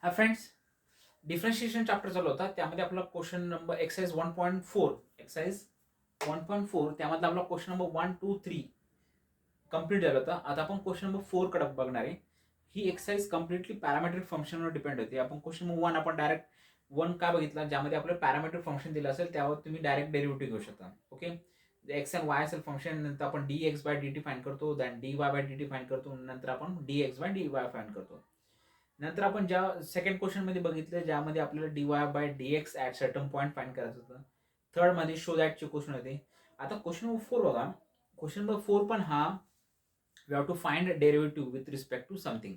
हा friends, differentiation chapter चालू होता. त्यामध्ये आपला क्वेश्चन नंबर एक्सरसाइज 1.4 त्यामधला आपला क्वेश्चन नंबर 1, 2, 3 कंप्लीट झाला होता. आता आपण क्वेश्चन नंबर 4 कडे बघणार आहे. ही एक्सरसाइज कम्प्लिटली पॅरामेट्रिक फंक्शनवर डिपेंड होते. आपण क्वेश्चन नंबर 1 आपण डायरेक्ट 1 का बघितला, ज्यामध्ये आपलं पॅरामेट्रिक फंक्शन दिलं असेल त्यावर तुम्ही डायरेक्ट डेरिव्हेटिव्ह घेऊ शकता. ओके, एक्स अँड वाय असेल फंक्शन, नंतर आपण D x by D T find करतो, then D Y by D T find करतो, नंतर आपण D x by D Y find करतो. नंतर आपण ज्या सेकंड क्वेश्चन मध्ये बघितलं, ज्यामध्ये आपल्याला D Y by D x at certain point find करायचं होतं. थर्ड मध्ये शो दॅटचे क्वेश्चन होते. आता क्वेश्चन नंबर 4 बघा. क्वेश्चन नंबर 4 पण हा we have to find derivative with respect to something.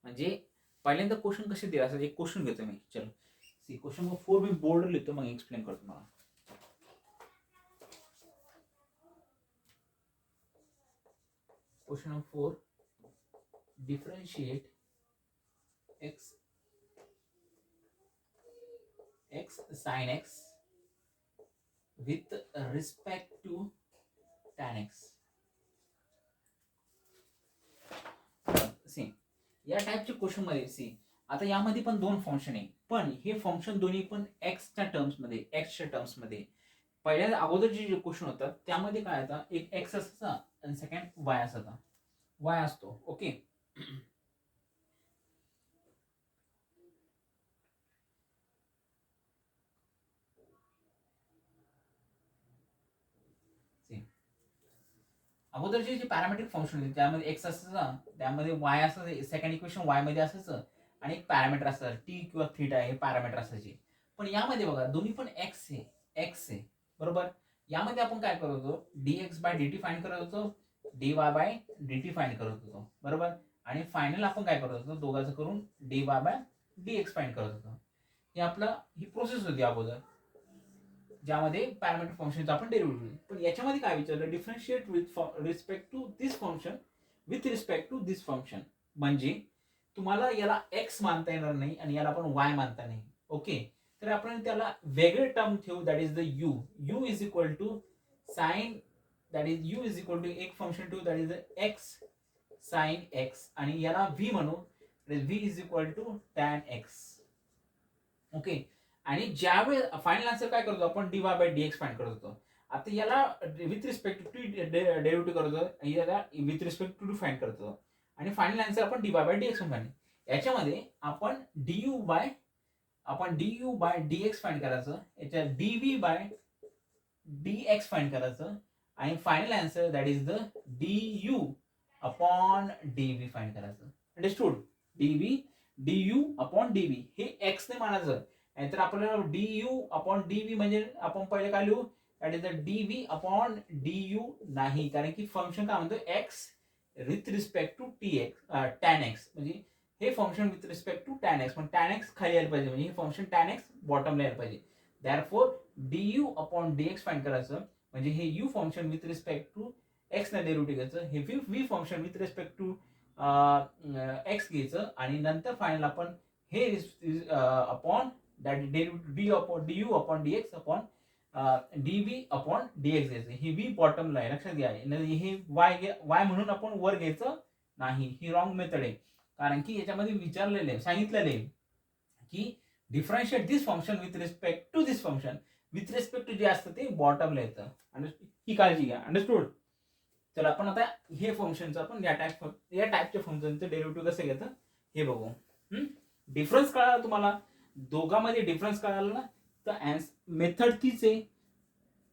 म्हणजे पहिल्यांदा क्वेश्चन कसे दिला असं एक क्वेश्चन घेतो मी. चलो सी, क्वेश्चन नंबर 4 मी बोर्ड लिहितो, मग एक्सप्लेन करतो मला. Question number 4, differentiate x sin x with respect to tan x. See, या टाइपचे क्वेश्चन मध्ये सी, आता यामध्ये पण दोन फंक्शन आहे, पण हे फंक्शन दोन्ही पण एक्सच्या टर्म्स मध्ये पहिल्या अगोदरचे जे क्वेश्चन होतात त्यामध्ये काय होता, एक एक्स असायचा आणि सेकंड वाय असायचा. वाय असतो. ओके, अगोदरचे जे पॅरामेट्रिक फंक्शन होते त्यामध्ये एक्स असायचा, त्यामध्ये वाय असायचं, सेकंड इक्वेशन वाय मध्ये असायचं, आणि एक पॅरामीटर असायचं टी किंवा थीटा हे पॅरामीटर असायचे. पण यामध्ये बघा दोन्ही पण एक्स आहे बरोबर. यामध्ये आपण काय करत होतो, d x by D T find करत होतो, d Y by D T find करत होतो बरोबर. आणि फायनल आपण काय करत होतो, दोघांचं करून D Y by D x find करत होतो. ही आपलं ही प्रोसेस होती अगोदर, ज्यामध्ये पॅरामीटर फंक्शनचा आपण डेरिव्हेटिव्ह. पण याच्यामध्ये काय विचारलं, differentiate with respect to this function with respect to this function. म्हणजे तुम्हाला याला एक्स मानता येणार नाही आणि याला आपण वाय मानता नाही. ओके, तर आपण त्याला वेगळे टर्म ठेवू, that is the u is equal to sine, that is you is equal to एक फंक्शन ठेवू, that is the x sine x, आणि याला व्ही म्हणू, v is equal to tan x. Okay, आणि ज्यावेळेस फायनल आन्सर काय करतो आपण, D Y by D x find करत होतो. आता याला विथ रिस्पेक्ट टू डेरिव्हेटिव्ह करतो, याला विथ रिस्पेक्ट टू फाइंड करतो, आणि फायनल आन्सर आपण D Y by D x find. याच्यामध्ये आपण D you by D x find करायचं, याच्या D V by D x find करायचं, आणि final answer that is the D U upon D V find करायचं. Understood? D U upon D V हे X ने मानायचं, नाहीतर आपल्याला D U upon D V म्हणजे आपण पहिले काय लिहू, that is the D V upon D u नाही, कारण की फंक्शन काय म्हणतो, x with respect to t x tan x, म्हणजे हे function with respect to tan x, पण टॅन एक्स खाली यायला पाहिजे, म्हणजे हे फंक्शन टॅन एक्स बॉटमला यायला पाहिजे. Therefore D U upon D x find करायचं, म्हणजे हे U function with respect to x ना डेरिव्हेटिव्ह घ्यायचं, हे V function with respect to X घ्यायचं, आणि नंतर फायनल आपण हे upon that D upon D U upon D X upon D V upon D X घ्यायचं. हे व्ही बॉटमला आहे, लक्षात घ्या. हे वाय म्हणून आपण वर घ्यायचं नाही, ही रॉंग मेथड आहे. कारण की याच्यामध्ये विचारलेले सांगितलेले की differentiate this function with respect to this function, with respect to जे असतं ते बॉटमला येतं. ही काळजी घ्या. अंडरस्टूड? तर आपण आता हे फंक्शनचं आपण या टाईपच्या फंक्शनचं डेरिव्हेटिव्ह कसं घेतं हे बघू. डिफरन्स कळाला तुम्हाला, दोघांमध्ये डिफरन्स कळाला ना, तर मेथड तीच आहे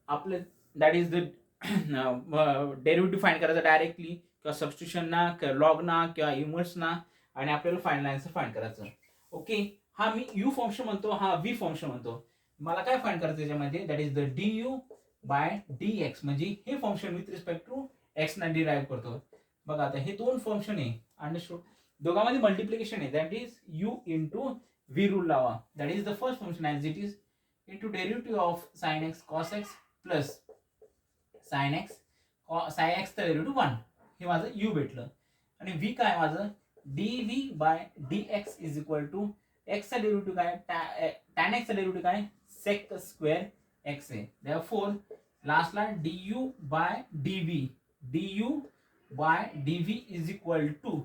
आपले, that is the derivative find करायचं डायरेक्टली, किंवा सबस्टिट्यूशन ना, किंवा लॉग ना, किंवा इन्व्हर्स ना, आणि आपल्याला फायनल आन्सर फाइंड करायचं. ओके, हा मी यू फंक्शन म्हणतो, हा व्ही फंक्शन म्हणतो. मला काय फाइंड करायचं त्याच्यामध्ये, that is the D you by D x, म्हणजे हे function with respect to x ना डिराईव्ह करतो. बघा आता हे दोन फंक्शन आहे, अंडरस्टूड, दोघांमध्ये मल्टिप्लिकेशन आहे, that is U into V rule लावा, that is the first function as it is, into derivative of sine X cos X plus sine X चा डेरिव्हेटिव्ह 1, हे माझं यू भेटलं. आणि व्ही काय माझं, D V by D x is equal to एक्सचा derivative काय, टॅन एक्सचा डेरिव्हेटिव्ह काय, सेक स्क्वेअर एक्स आहे. देअरफॉर लास्टला D you by D V is equal to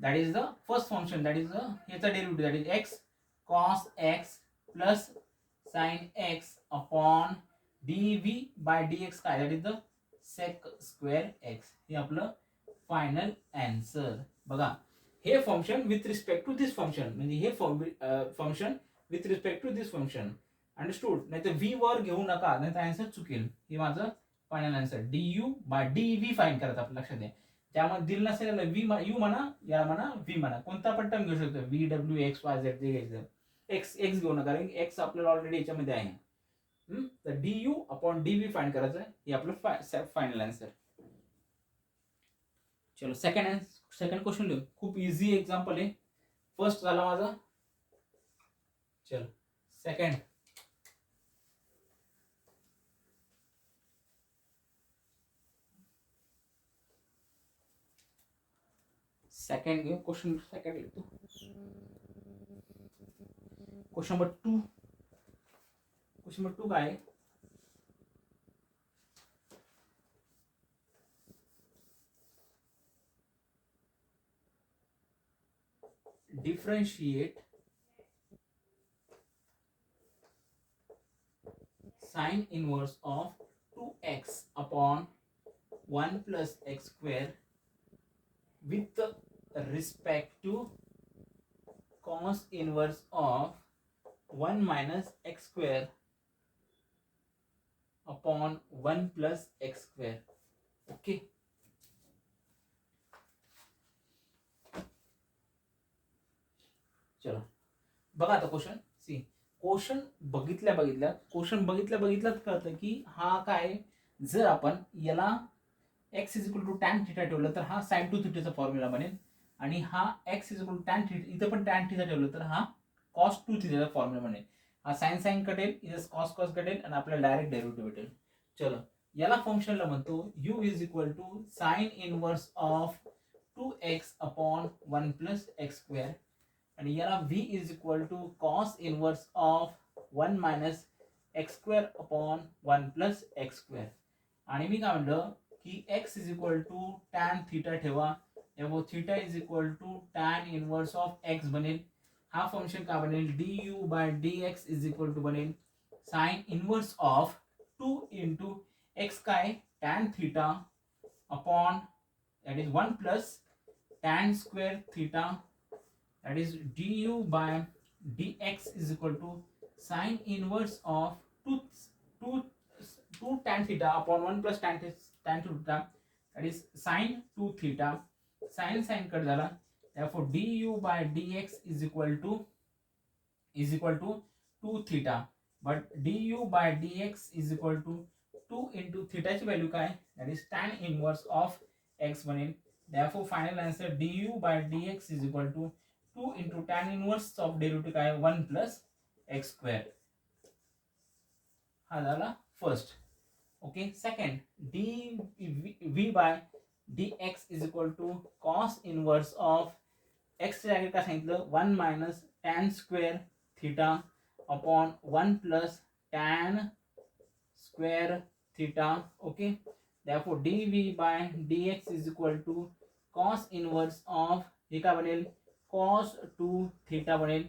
that is the first function, that is the ह्याचा derivative, that is X cos X plus sine x upon D V by D X काय, that is the sec square X. हे आपलं final answer. बघा हे function with respect to this function, म्हणजे हे function with respect to this function. Understood. नाही तर V वर घेऊ नका, नाही तर आन्सर चुकेल. हे माझं final answer. D you by D v find करायचं आपलं, लक्षात द्या. त्यामध्ये दिलं नसेल व्ही यू म्हणा, याला म्हणा व्ही म्हणा, कोणता पण टर्म घेऊ शकतो. V W x Y Z जे घ्यायचं. एक्स घेऊ नका, कारण एक्स आपल्याला ऑलरेडी याच्यामध्ये आहे. तर D U upon D V find करायचं, हे आपलं फायनल आन्सर. चलो सेकंड क्वेश्चन लिहू. खूप इझी एक्झाम्पल आहे. फर्स्ट झाला माझा. चलो सेकंड. सेकंड घेऊ. क्वेश्चन सेकंड लिखतो. Question number 2. क्वेश्चन नंबर 2 काय आहे? Differentiate sine inverse of 2x upon 1 plus x square with respect to cos inverse of 1 minus x square upon 1 plus x square. Okay. चलो बघा आता question. C question बघितल्या कळतं की हा काय, जर आपण याला x is equal to tan theta ठेवलं तर हा साइन 2 थिटाचा फॉर्म्युला बनेल, आणि हा x is equal to tan theta, इथं पण टॅन थिटा ठेवलं तर हा कॉस 2 थिटाचा फॉर्म्युला बनेल. हा साइन कटेल, इथं कॉस कटेल, आणि आपल्याला डायरेक्ट डेरिव्हेटिव्ह भेटेल. चलो याला फंक्शनला म्हणतो u is equal to sine inverse of 2x upon 1 plus x square, आणि याला v is equal to cos inverse of 1 minus x square upon 1 plus x square. आणि मी काय म्हणलं की x is equal to tan theta ठेवा, त्यामुळे theta is equal to tan inverse of x बनेल. हा फंक्शन काय बनेल, d you by D x is equal to बनेल sign inverse of 2 into x काय, tan theta upon that is 1 plus tan square theta, that is du by dx is equal to sine inverse of 2 tan theta upon 1 plus tan theta, that is sine 2 theta. Sine cut झाला, therefore du by dx is equal to 2 theta, but du by dx is equal to 2 into theta ची value काय, that is tan inverse of x बनेल. therefore final answer du by dx is equal to 2 into tan inverse of derivative काय, 1 plus x square. हा झाला first. Okay. Second, dv by dx is equal to cos inverse of x च्या जागी काय सांगितलं, 1 minus tan square theta upon 1 plus tan square theta. Okay. therefore dv by dx is equal to cos inverse of, हे काय बनेल, cos 2 theta बनेल.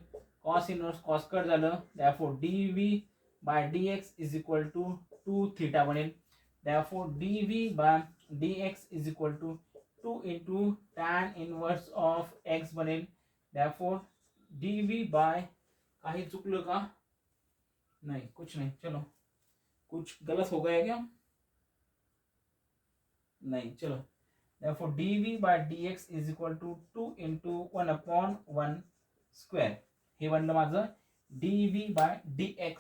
cos inverse cos cut झालं, therefore dv by dx is equal to 2 theta बनेल. therefore dv by dx is equal to 2 into tan inverse of x बनेल. therefore dv by, काही चुकलं का, नहीं कुछ नहीं, चलो कुछ गलत हो गया क्या, नहीं, चलो. therefore dv by dx is equal to 2 into 1 upon 1 square. हे बनलं माझं dv by dx.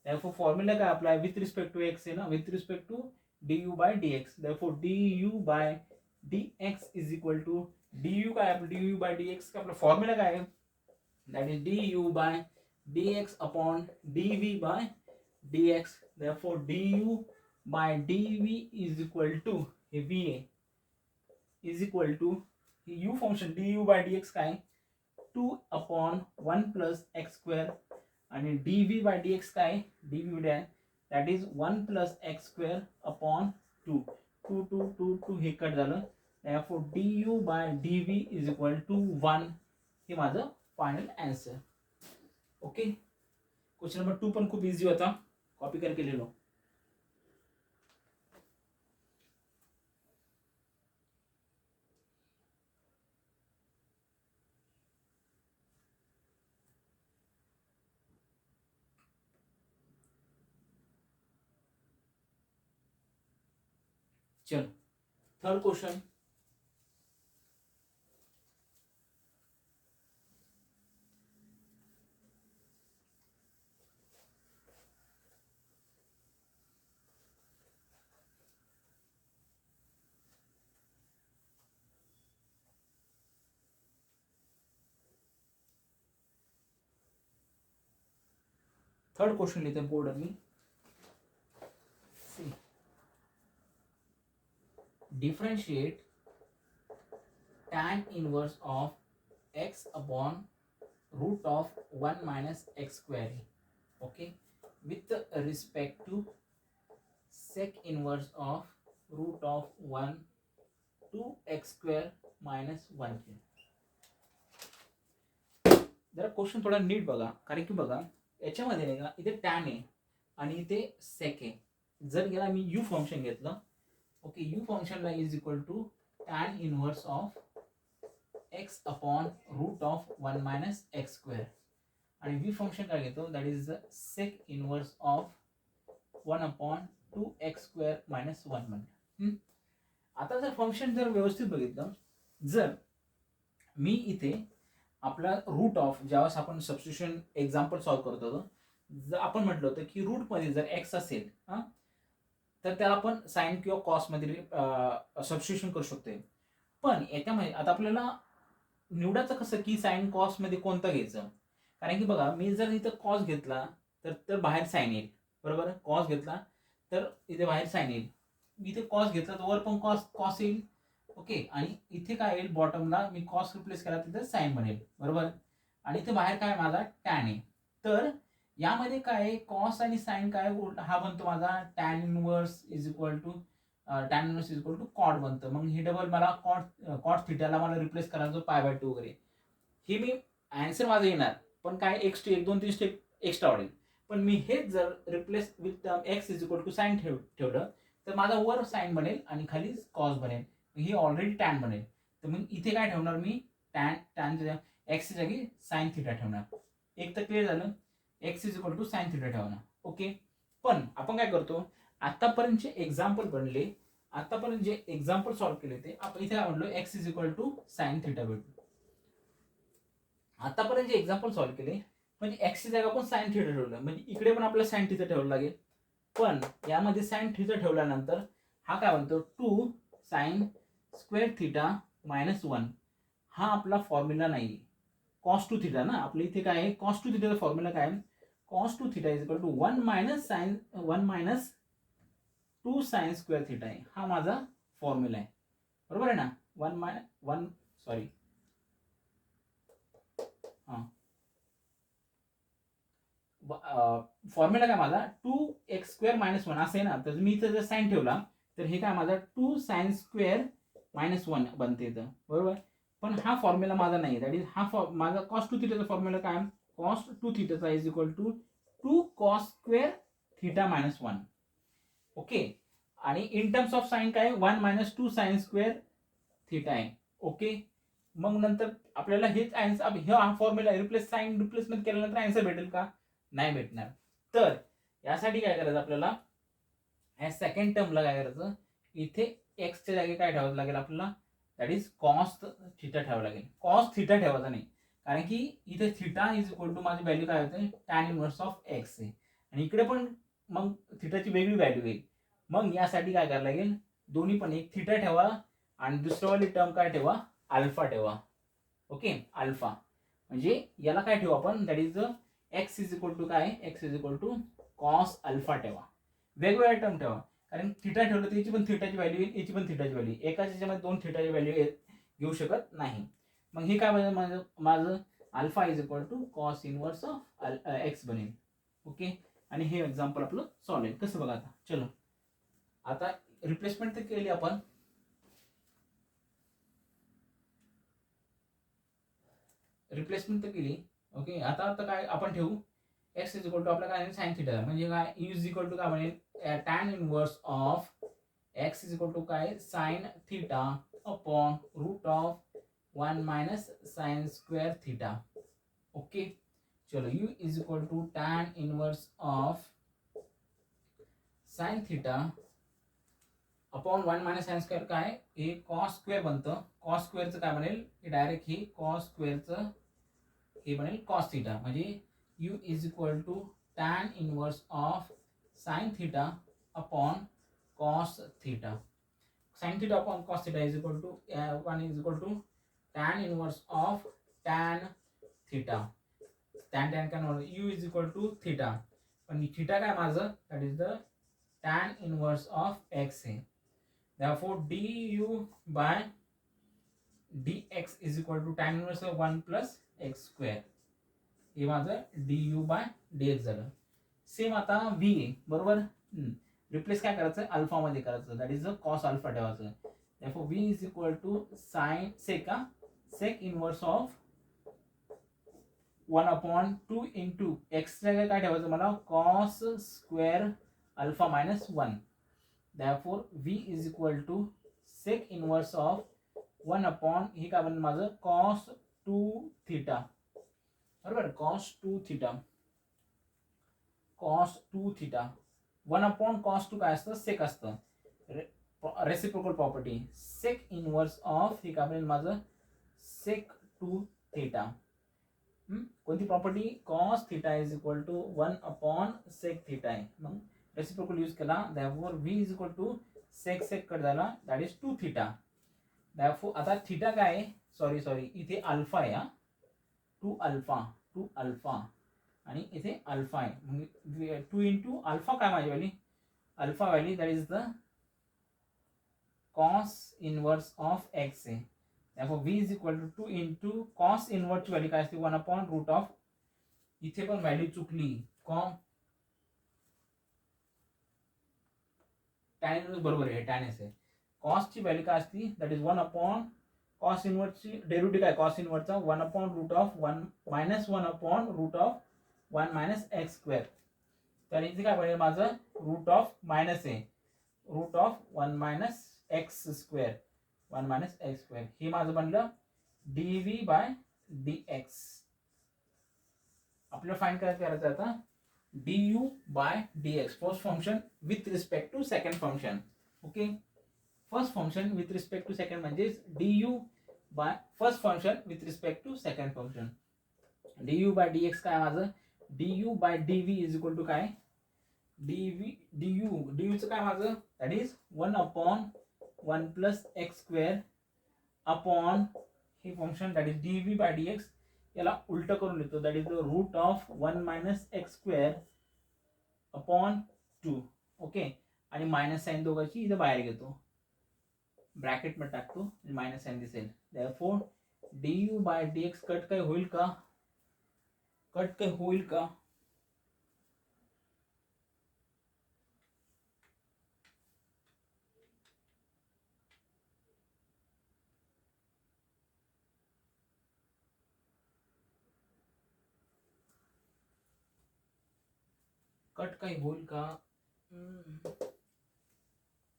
therefore formula काय आपला विथ रिस्पेक्ट टू x आहे ना, with respect to du by dx. therefore du by dx is equal to, du काय आपलं, du by dx का आपला फॉर्म्युला काय आहे, that is du by dx upon dv by dx. therefore du by dv is equal to, हे v आहे, is equal to u function du by dx काय, 2 upon 1 plus x square, आणि dv by dx काय, dv by that is 1 plus x square upon 2. 2 हे cut झालं, therefore du by dv is equal to 1. हे माझं final answer. Okay, question number 2 पण खूप easy होता, कॉपी करके ले लो. चलो, थर्ड क्वेश्चन. थर्ड क्वेश्चन लेते हैं बोर्ड में. Differentiate tan inverse of x upon root of 1 minus x square, okay, with respect to sec inverse of root of 1 to x square minus 1. जरा question थोडा नीट बघा, कारण की बघा याच्यामध्ये नाही का इथे टॅन आहे आणि इथे सेक आहे. जर याला मी यू फंक्शन घेतलं, ओके, यू फंक्शनला is equal to tan inverse of x upon root of 1 minus x square, आणि व्ही फंक्शन काय घेतो, that is sec inverse of 1 upon 2x square minus 1 म्हणतो. आता जर फंक्शन जर व्यवस्थित बघितलं, जर मी इथे आपला रूट ऑफ ज्यावेळेस आपण सबस्टिट्यूशन एक्झाम्पल सॉल्व्ह करतो, जर आपण म्हटलं होतं की रूटमध्ये जर एक्स असेल तर त्याला आपण साइन किंवा कॉसमध्ये सबस्टिट्यूशन करू शकतो. पण याच्यामध्ये आता आपल्याला निवडायचं कसं की साइन कॉसमध्ये कोणतं घ्यायचं, कारण की बघा मी जर इथं कॉस घेतला तर बाहेर साइन येईल, बरोबर. कॉस घेतला तर इथे बाहेर साइन येईल, इथे कॉस घेतला तर वर पण कॉस येईल, ओके. आणि इथे काय येईल, बॉटमला मी कॉस रिप्लेस केला तिथे साइन बनेल, बरोबर. आणि इथे बाहेर काय माझा टॅन आहे, तर यामध्ये काय कॉस आणि साइन काय हा बनतो माझा tan inverse is equal to cot बनतं. मग हे डबल मला कॉट थिटाला मला रिप्लेस करायचं π/2 वगैरे, हे मी आन्सर माझं येणार, पण काय एक 2-3 स्टेप एक्स्ट्रा वाढेल. पण मी हेच जर replace with x is equal to sine ठेवलं तर माझा वर साइन बनेल आणि खाली कॉस बनेल, ही ऑलरेडी टॅन बनेल. तर मग इथे काय ठेवणार मी, टॅन एक्सच्या जागी साइन थिटा ठेवणार. एक तर क्लिअर झालं, x is equal to sine theta ठेवणार, ओके. पण आपण काय करतो, आतापर्यंतचे एक्झाम्पल बनले, आतापर्यंत जे एक्झाम्पल सॉल्व्ह केले ते आपण इथे म्हणलो x is equal to sine theta भेटतो. आतापर्यंत जे एक्झाम्पल सॉल्व्ह केले म्हणजे एक्सची जागा आपण साइन थिटा ठेवलं, म्हणजे इकडे पण आपल्याला साइन थिटा ठेवावं लागेल. पण यामध्ये साइन थिटा ठेवल्यानंतर हा काय म्हणतो 2 साइन स्क्वेअर थिटा मायनस 1, हा आपला फॉर्म्युला नाही, कॉस टू थिटा ना. आपल्या इथे काय आहे, कॉस टू थिटाचा फॉर्म्युला काय आहे, cos two theta is equal to 1 minus 2 sine square theta आहे, हा माझा फॉर्म्युला आहे, बरोबर आहे ना. फॉर्म्युला काय माझा 2x स्क्वेअर मायनस 1 असं आहे ना. तर मी इथं जर साइन ठेवला तर हे काय माझा 2 साइन स्क्वेअर मायनस 1 बनते इथं, बरोबर. पण हा फॉर्म्युला माझा नाही, दॅट इज हा माझा कॉस टू थिटाचा फॉर्म्युला काय, कॉस टू थिटाचा is equal to 2 cos square theta minus 1, okay. आणि इन टर्म्स ऑफ साइन काय 1 मायनस 2 साइन स्क्वेअर थिटा आहे, ओके. मग नंतर आपल्याला हेच आन्सर, हा फॉर्म्युला साइन रिप्लेसमेंट केल्यानंतर आन्सर भेटेल का, नाही भेटणार. तर यासाठी काय करायचं आपल्याला, ह्या सेकंड टर्मला काय करायचं, इथे एक्सच्या जागी काय ठेवावं लागेल आपल्याला, दॅट इज कॉस थिटा ठेवावं लागेल. कॉस थिटा ठेवायचा नाही, कारण की इथे थिटा इज इक्वल टू माझी व्हॅल्यू काय होते, टॅन इनवर्स ऑफ एक्स आहे, आणि इकडे पण मग थिटाची वेगळी व्हॅल्यू येईल. मग यासाठी काय करायला लागेल, दोन्ही पण एक थिटा ठेवा आणि दुसरंवाली टर्म काय ठेवा, अल्फा ठेवा, ओके. अल्फा म्हणजे याला काय ठेवू आपण, that is x is equal to काय, x is equal to cos alpha ठेवा. वेगवेगळ्या टर्म ठेवा, कारण थिटा ठेवलं तर याची पण थिटाची व्हॅल्यू येईल, याची पण थिटाची व्हॅल्यू, एकाच याच्यामध्ये दोन थिटाची व्हॅल्यू घेऊ शकत नाही. मग हे काय माझं alpha is equal to cos inverse of x बनेल, ओके. आणि हे एक्झाम्पल आपलं सॉल्व आहे. कसं बघा आता, चलो आता रिप्लेसमेंट तर केली आपण, रिप्लेसमेंट तर केली. ओके, आता काय आपण ठेवू एक्स इज इक्वल टू आपला काय साइन थिटा, म्हणजे काय यू इज इक्वल टू काय बनेल tan inverse of X is equal to काय sine theta upon root of 1 minus sine square theta. Okay, चलो U is equal to tan inverse of sine theta upon 1 minus sine square काय हे cos square बनतं. Cos स्क्वेअरचं काय बनेल हे direct ही कॉस स्क्वेअरचं हे बनेल कॉस थिटा, म्हणजे you is equal to tan inverse of sine theta upon cos theta. Sign theta upon cos theta is equal to 1 is equal to tan inverse of tan theta. Tan tan काय U is equal to theta, पण theta काय माझं that is the tan inverse of X आहे. Therefore du by dx is equal to tan inverse of 1 plus x square. हे माझं du by dx झालं. Same आता v आहे बरोबर. रिप्लेस काय करायचं अल्फा मध्ये करायचं, दॅट इज कॉस अल्फा ठेवायचं. therefore v is equal to sin sec inverse of 1 upon 2 into x काय ठेवायचं मला cos square alpha minus 1. Therefore v is equal to sec inverse of 1 upon हे काय बनेल माझं cos 2 theta बरोबर. cos 2 theta 1 upon cos 2 काय असतं sec असतं. Reciprocal property sec inverse of हे काय बनेल माझं sec 2 theta. कोणती property cos theta is equal to 1 upon sec theta आहे. मग रेसिप्रोकल यूज केला. therefore v is equal to sec cut झाला दॅट इज 2 थीटा. therefore आता थीटा काय आहे सॉरी इथे अल्फा आहे 2 अल्फा आणि इथे अल्फा आहे, म्हणजे 2 इंटू अल्फा काय माझी value alpha value that is the cos inverse of X आहे. therefore v is equal to 2 into cos इनवर्सची व्हॅल्यू काय असते 1 अपॉन रूट ऑफ, इथे पण व्हॅल्यू चुकली टॅन इनवर्स बरोबर आहे टॅन एस आहे. कॉसची व्हॅल्यू काय असती दॅट इज 1 अपॉन कॉस इनवर्सची डेरिव्हेटिव्ह काय कॉस इनवर्सचा 1 upon root of 1 minus 1 upon root of 1 minus x square. तर इथे काय बनेल माझं रूट ऑफ मायनस आहे root of 1 minus x square 1 minus x square. हे माझं बनलं dv बाय dx. आपल्याला फाइंड करायचं आता du by dx first function with respect to second function. okay, first function with respect to second म्हणजे du by first function with respect to second function. du by dx काय माझं du by dv is equal to काय du चं काय माझं that is 1 upon 1 plus x square upon हे function that is dv by dx याला उलट करून लिहितो that is the root of 1 minus x square upon 2. Okay, आणि मायनस साइन दोघांची इथे बाहेर घेतो ब्रॅकेट मध्ये टाकतो मायनस साइन दिसेल. therefore du by dx cut काय होईल का कट काही होईल का.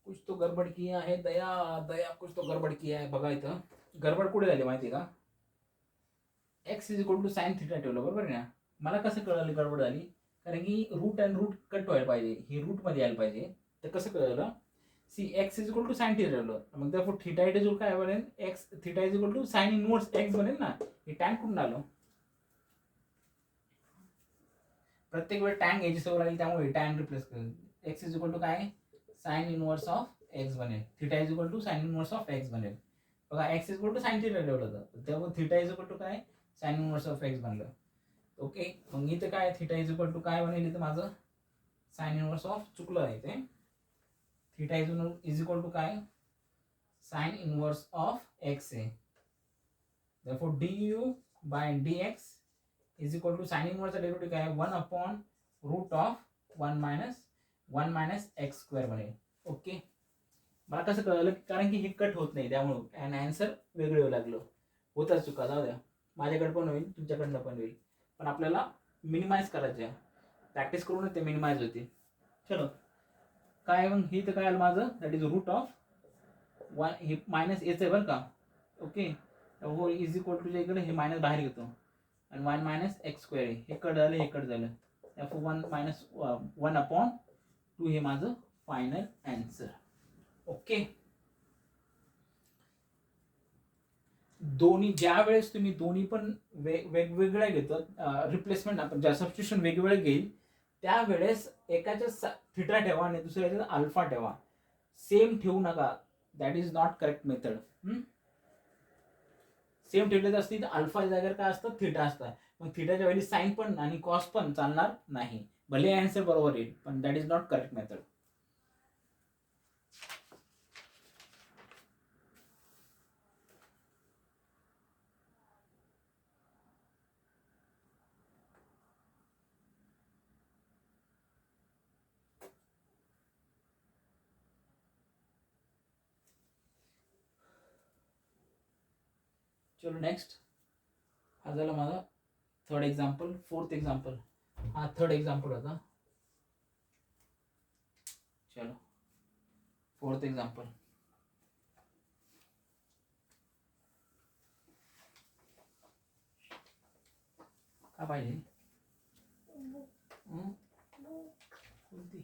कुछ तो गडबड किया है दया कुछ तो गडबड किया है. बघा इथं गडबड कुठे झाली माहिती का x is equal to sine theta ठेवलं बरोबर ना. मला कसं कळलं गडबड झाली कारण की रूट अँड रूट कट व्हायला पाहिजे हे रूट मध्ये यायला पाहिजे. तर कसं कळलं see x is equal to sine theta ठेवलं मग त्यावर थिटा इट इज काय बनेल x theta is equal to sine inverse x बनेल ना. हे टॅन कुठून आलं प्रत्येक वेळ टॅन घ्यायची सवय लागली त्यामुळे टॅन रिप्लेस करेल. एक्स इज इक्वल टू काय साइन इनवर्स ऑफ एक्स बनेल theta is equal to sine inverse of x बनेल. बघा x is equal to sine theta ठेवलं होतं त्यामुळे थिटा इज इक्वल टू काय साइन इनवर्स ऑफ एक्स बनलं. ओके, मग इथं काय थिटा इज इक्वल टू काय बनेल इथं माझं साइन इनवर्स ऑफ चुकलं आहे ते थिटा इज इक्वल टू काय साइन इनवर्स ऑफ एक्स आहे. therefore du by dx is equal to sin इनवर्सचा डेरिव्हेटिव्ह काय 1 upon root of 1 minus x square बनेल. ओके, मला कसं कळलं कारण की हे कट होत नाही त्यामुळे अँड आन्सर वेगळं लागलं होता चुका जाऊ द्या. माझ्याकडे पण होईल, तुमच्याकडनं पण होईल, पण आपल्याला मिनिमाइज करायचे आहे. प्रॅक्टिस करूनच ते मिनिमाइज होते. चलो काय मग हे तर काय आलं माझं, दॅट इज रूट ऑफ 1, हे मायनस एच आहे बरं का. ओके, हो इज इक्वल टू इकडे हे मायनस बाहेर घेतो आणि 1 मायनस एक्स स्क्वेअर आहे, हे कट झालं हे कट झालं, त्यामुळे 1 मायनस 1 अपॉन 2 हे माझं फायनल आन्सर. ओके, दोन्ही ज्या वेळेस तुम्ही दोन्ही पण वेगवेगळ्या घेतो, रिप्लेसमेंट आपण ज्या सबस्टिट्यूशन वेगवेगळे घेईल त्यावेळेस एकाच्या थिटा ठेवा आणि दुसऱ्याच्या अल्फा ठेवा, सेम ठेवू नका. That is not correct method. Same ठेवले असते तर अल्फा जागेवर काय असतं, थिटा असतं, मग थिटाच्या वेळी साईन पण आणि कॉस पण चालणार नाही, भले आन्सर बरोबर येईल पण that is not correct method. चलो नेक्स्ट, हा झाला माझा थर्ड एक्झाम्पल. फोर्थ एक्झाम्पल, हा थर्ड एक्झाम्पल होता. चलो फोर्थ एक्झाम्पल. काय पाहिजे, कोणती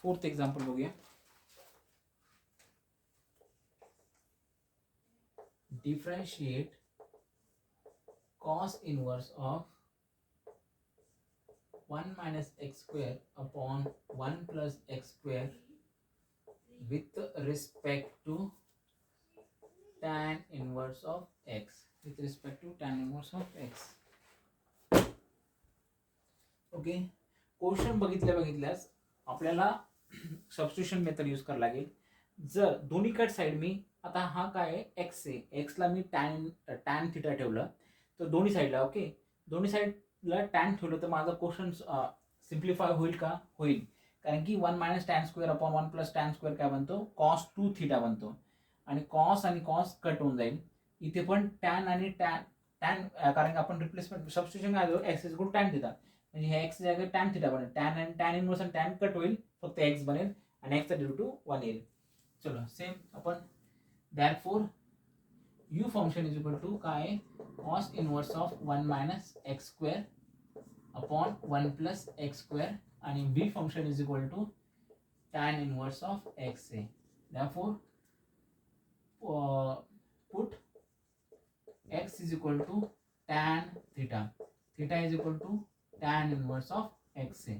फोर्थ एक्झाम्पल बघूया. Differentiate cos inverse of 1 minus x square upon 1 plus x square with respect to tan inverse of x, with respect to tan inverse of x. Okay, question बघितल्यास आपल्याला substitution method use करावं लागेल. जर दोन्हीकडे side मी, आता हा काय आहे एक्स आहे, एक्सला मी टॅन थिटा ठेवलं तर दोन्ही साईडला, ओके दोन्ही साईडला टॅन ठेवलं तर माझा क्वेश्चन सिम्प्लिफाय होईल का, होईल, कारण की 1 minus tan square upon 1 plus tan square काय बनतो, कॉस 2 थिटा बनतो आणि कॉस कट होऊन जाईल. इथे पण टॅन आणि टॅन कारण की आपण रिप्लेसमेंट सबस्टिट्यूशन काय x is equal tan theta, म्हणजे ह्या एक्स जागेवर टॅन थिटा बनेल, टॅन आणि टॅन इनवर्स आणि टॅन कट होईल, फक्त एक्स बनेल आणि एक्सचा डेरिव्हेटिव्ह 1 येईल. चलो सेम आपण therefore u function is equal to काय, cos inverse of 1 minus x square upon 1 plus x square आणि v function is equal to tan inverse of x आहे. therefore put x is equal to tan theta, theta is equal to tan inverse of x आहे.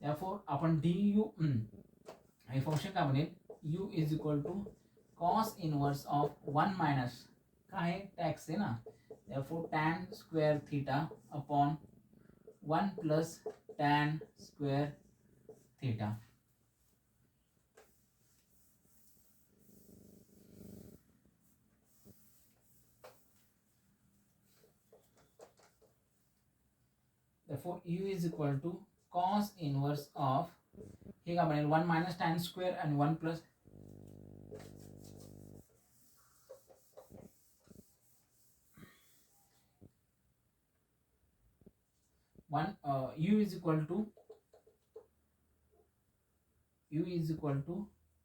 therefore आपण du हे function काय बनेल, u is equal to cos inverse of 1 minus काय आहे tax आहे ना, therefore tan square theta upon 1 plus tan square theta. therefore u is equal to cos inverse of हे काय बनेल 1 minus tan square and 1 plus u is equal to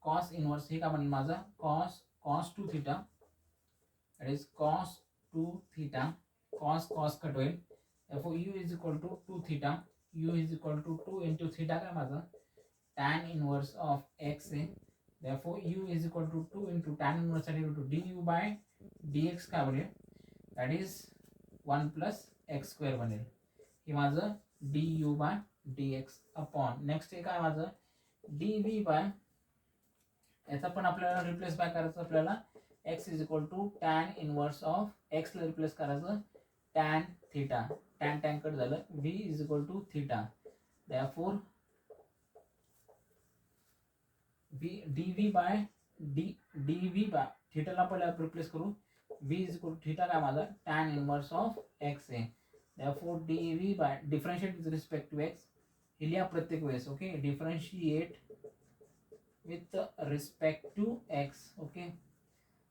cos inverse हे काय बनेल माझा cos 2 theta, that is cos 2 theta, cos cut होईल, therefore u is equal to 2 theta, u is equal to 2 into theta काय माझा tan inverse of x आहे. therefore u is equal to 2 into tan inverse to du by dx काय बनेल, that is 1 plus x square बनेल, हे माझं du by dx upon next हे काय माझं dv बाय, याचा पण आपल्याला रिप्लेस बाय करायचं, आपल्याला x is equal to tan inverse of x ला रिप्लेस करायचं टॅन थिटा, टॅन कट झालं, v is equal to theta, therefore dv by थिटाला पहिला रिप्लेस करू, v is equal to theta काय माझा tan इनवर्स ऑफ x आहे. therefore dv by differentiate with respect to x हे लिहा प्रत्येक वेळेस. Okay, differentiate with respect to x. Okay,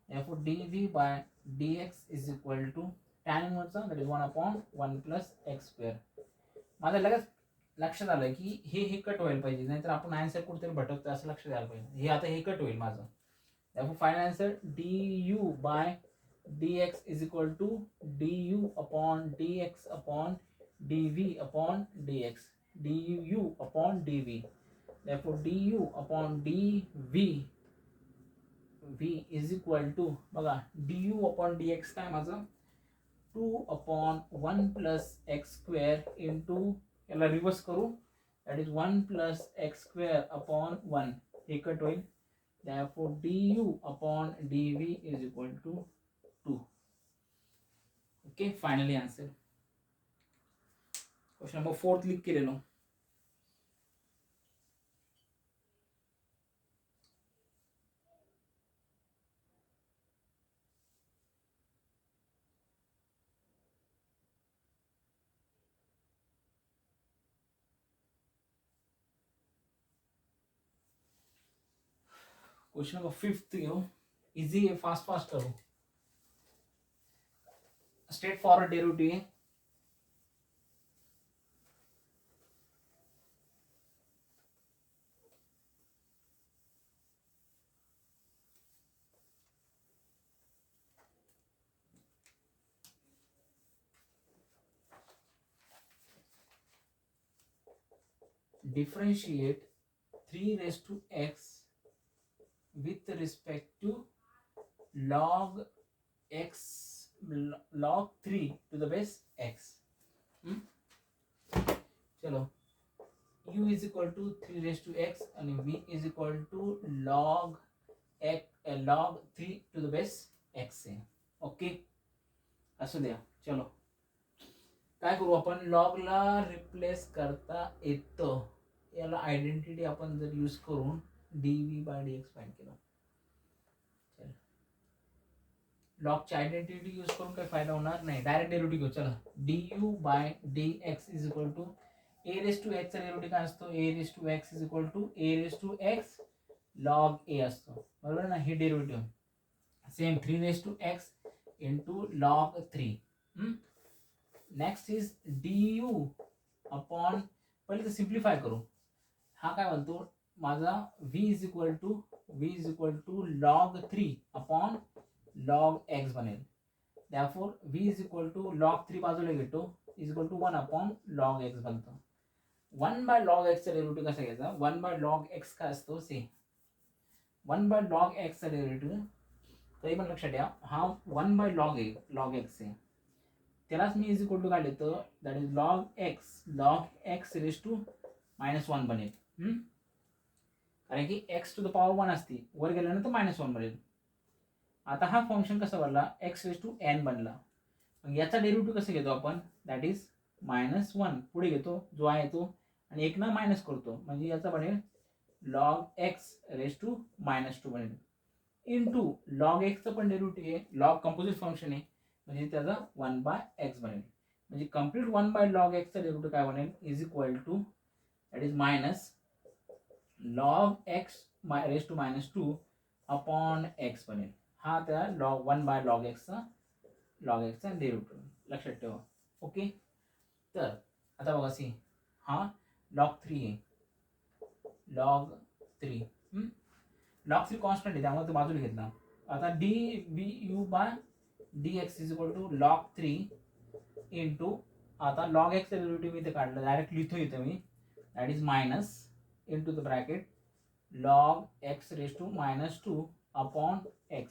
therefore dv by dx is equal to tan inverse that is 1 upon 1 plus x square. माझं लगेच लक्षात आलं की हे कट व्हायला पाहिजे, नाहीतर आपण आन्सर कुठेतरी भटकतो असं लक्षात द्यायला पाहिजे. हे आता हे कट होईल माझं. therefore final answer du by dx is equal to du upon dx upon dv upon dx du upon dv. therefore du upon dv v is equal to बघा du अपॉन dx काय माझं 2 upon 1 plus x square into याला reverse करू that is 1 plus x square upon 1 हे cut होईल. therefore du अपॉन dv is equal to 2. Okay, finally answer. Question number 4 लिख केलेलो. क्वेश्चन नंबर 5 घेऊ. इजी आहे, फास्ट करू. स्ट्रेट फॉरवर्ड डेरिव्हेटिव्ह आहे. Differentiate 3 raised to x with respect to log x log 3 to the base x. चलो u is equal to 3 raised to x आणि v is equal to log log 3 to the base x आहे. Okay, असू द्या. चलो काय करू आपण, लॉगला replace करता येतं. याला आयडेंटिटी आपण जर यूज करून dv बाय dx फाइंड केलं. लॉगची आयडेंटिटी यूज करून काही फायदा होणार नाही, डायरेक्ट डेरिव्हेटिव्ह घेऊ. चला du by dx is equal to a raise to x चा डेरिव्हेटिव्ह काय असतो, a raise to x is equal to a raise to x log a असतो, बरोबर ना. हे derivative same 3 raise to x into log 3. Next is du upon, पहिले तर simplify करू. हा काय म्हणतो माझा v is equal to log 3 upon log x बनेल. therefore v is equal to log 3 बाजूला घेतो is equal to 1 upon log x बनतो. 1 बाय log x चा डेरिव्हेटिव्ह कसा घ्यायचा, 1 बाय log x काय असतो, से 1 बाय log x चा डेरिव्हेटिव्ह तरी पण लक्षात ठेवा हा 1 बाय log x आहे. त्यालाच मी इज इक्वल टू काय लिहितो, that is log x raise to -1 बनेल. कारण की x टू द पॉवर 1 असते, वर गेल्यानंतर -1 बनेल. आता हा फंक्शन कसा बनला, x रेस टू n बनला. मग याचा डेरिव्हेटिव्ह कसं घेतो आपण, दॅट इज -1 पुढे घेतो जो आहे तो आणि 1 ना मायनस करतो, म्हणजे याचा बनेल log x रेस टू -2 बनेल इंटू log x चं पण डेरिव्हेटिव्ह आहे, लॉग कंपोजिट फंक्शन आहे म्हणजे त्याचा 1 बाय x बनेल. म्हणजे कंप्लीट 1 बाय log x चा डेरिव्हेटिव्ह काय बनेल, is equal to that is minus log x raise to -2 upon x बनेल. हा त्या log 1 बाय log x चा डेरिव्हेटिव्ह लक्षात ठेवा. ओके, तर आता बघा सी हा log 3 आहे, log 3 कॉन्स्टंट आहे त्यामुळे तो बाजूला घेतला. आता du by dx is equal to log 3 into आता log x चा डेरिव्हेटिव्ह इथे काढलं, डायरेक्ट लिहितो इथे मी, that is minus into the bracket log x raise to -2 upon x.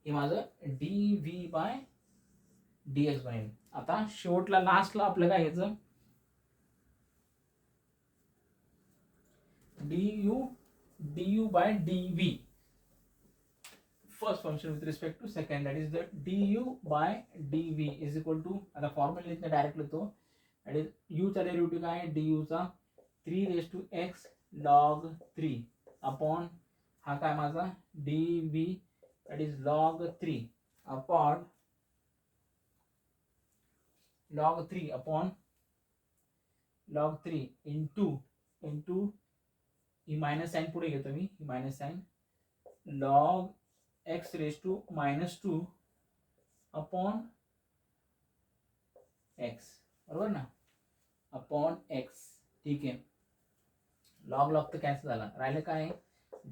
हे माझं dv बाय dx बनेल. आता शेवटला लास्टला आपलं काय घ्यायचं, du by dv first function with respect to second, that is the du by dv is equal to, आता फॉर्म्युला लिहितो डायरेक्ट लिहितो, दॅट इज u चा डेरिव्हेटिव्ह काय आहे, du चा 3 raise to x log 3 upon हा काय माझा dv that is log 3 upon log 3 upon log 3 into ही मायनस साइन पुढे घेतो मी, ही minus sine log x raise to -2 upon x, बरोबर ना, अपॉन x. ठीक आहे, लॉग लॉग तर कॅन्सल झाला, राहिलं काय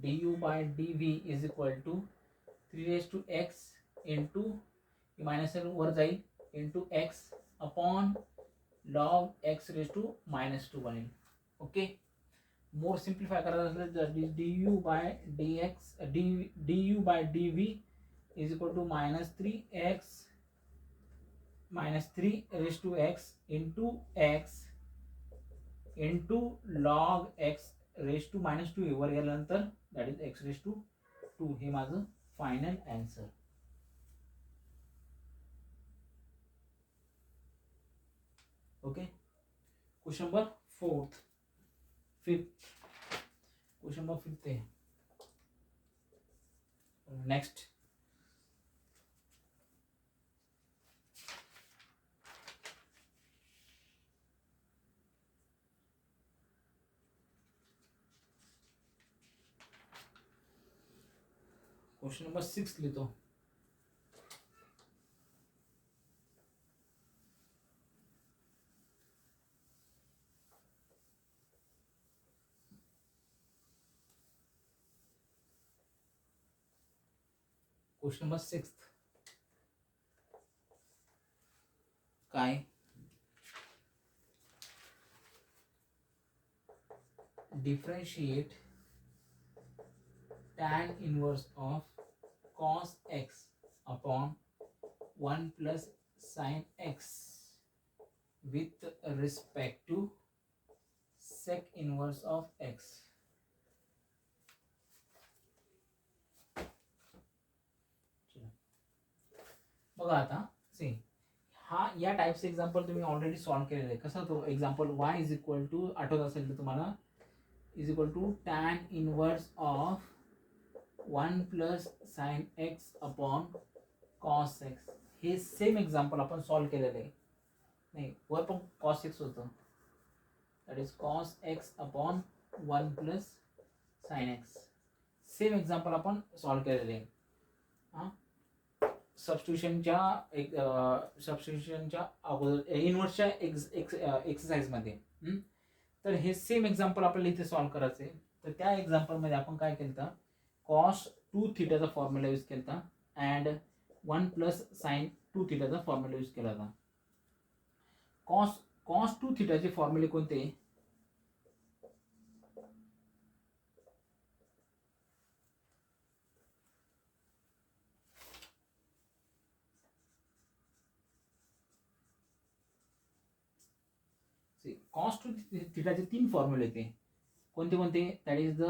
du by dv is equal to 3x into minus वर जाईल into x upon log x raise to -2 बनेल. ओके, मोर सिम्प्लिफाय करायचं असलं तर du by dx du by dv is equal to -3 raise to x into x into log x raise to -2 वर गेल्यानंतर that is x raise to 2. हे माझं final answer. Okay, question number 5th question number 5th आहे. Next question number 6 लिहितो. Question number 6 काय, differentiate tan inverse of cos x upon 1 plus sin x with respect to sec inverse of x. बघा आता C, हा या टाईपचे example तुम्ही already solve केलेलं आहे. कसं तो example y is equal to, आठवत असेल तर तुम्हाला, is equal to tan inverse of 1 plus sine x upon cos x. हे सेम एक्झाम्पल आपण सॉल्व केलेलं आहे. नाही, वर पण कॉस एक्स होतं, that is cos x upon 1 plus sine x. Same example आपण सॉल्व केलेले आहे. हां, सबस्टिट्यूशनच्या अगोदर इनवर्सच्या एक्सरसाइजमध्ये. तर हे सेम एक्झाम्पल आपल्याला इथे सॉल्व करायचं आहे. तर त्या एक्झाम्पलमध्ये आपण काय केलं तर कॉस 2 थीटाचा फॉर्म्युला यूज केला होता अँड 1 प्लस साइन 2 थीटाचा फॉर्म्युला यूज केला होता. कॉस 2 थीटाचे फॉर्म्युले कोणते, कॉस 2 थीटाचे 3 फॉर्म्युले होते. कोणते कोणते, that is the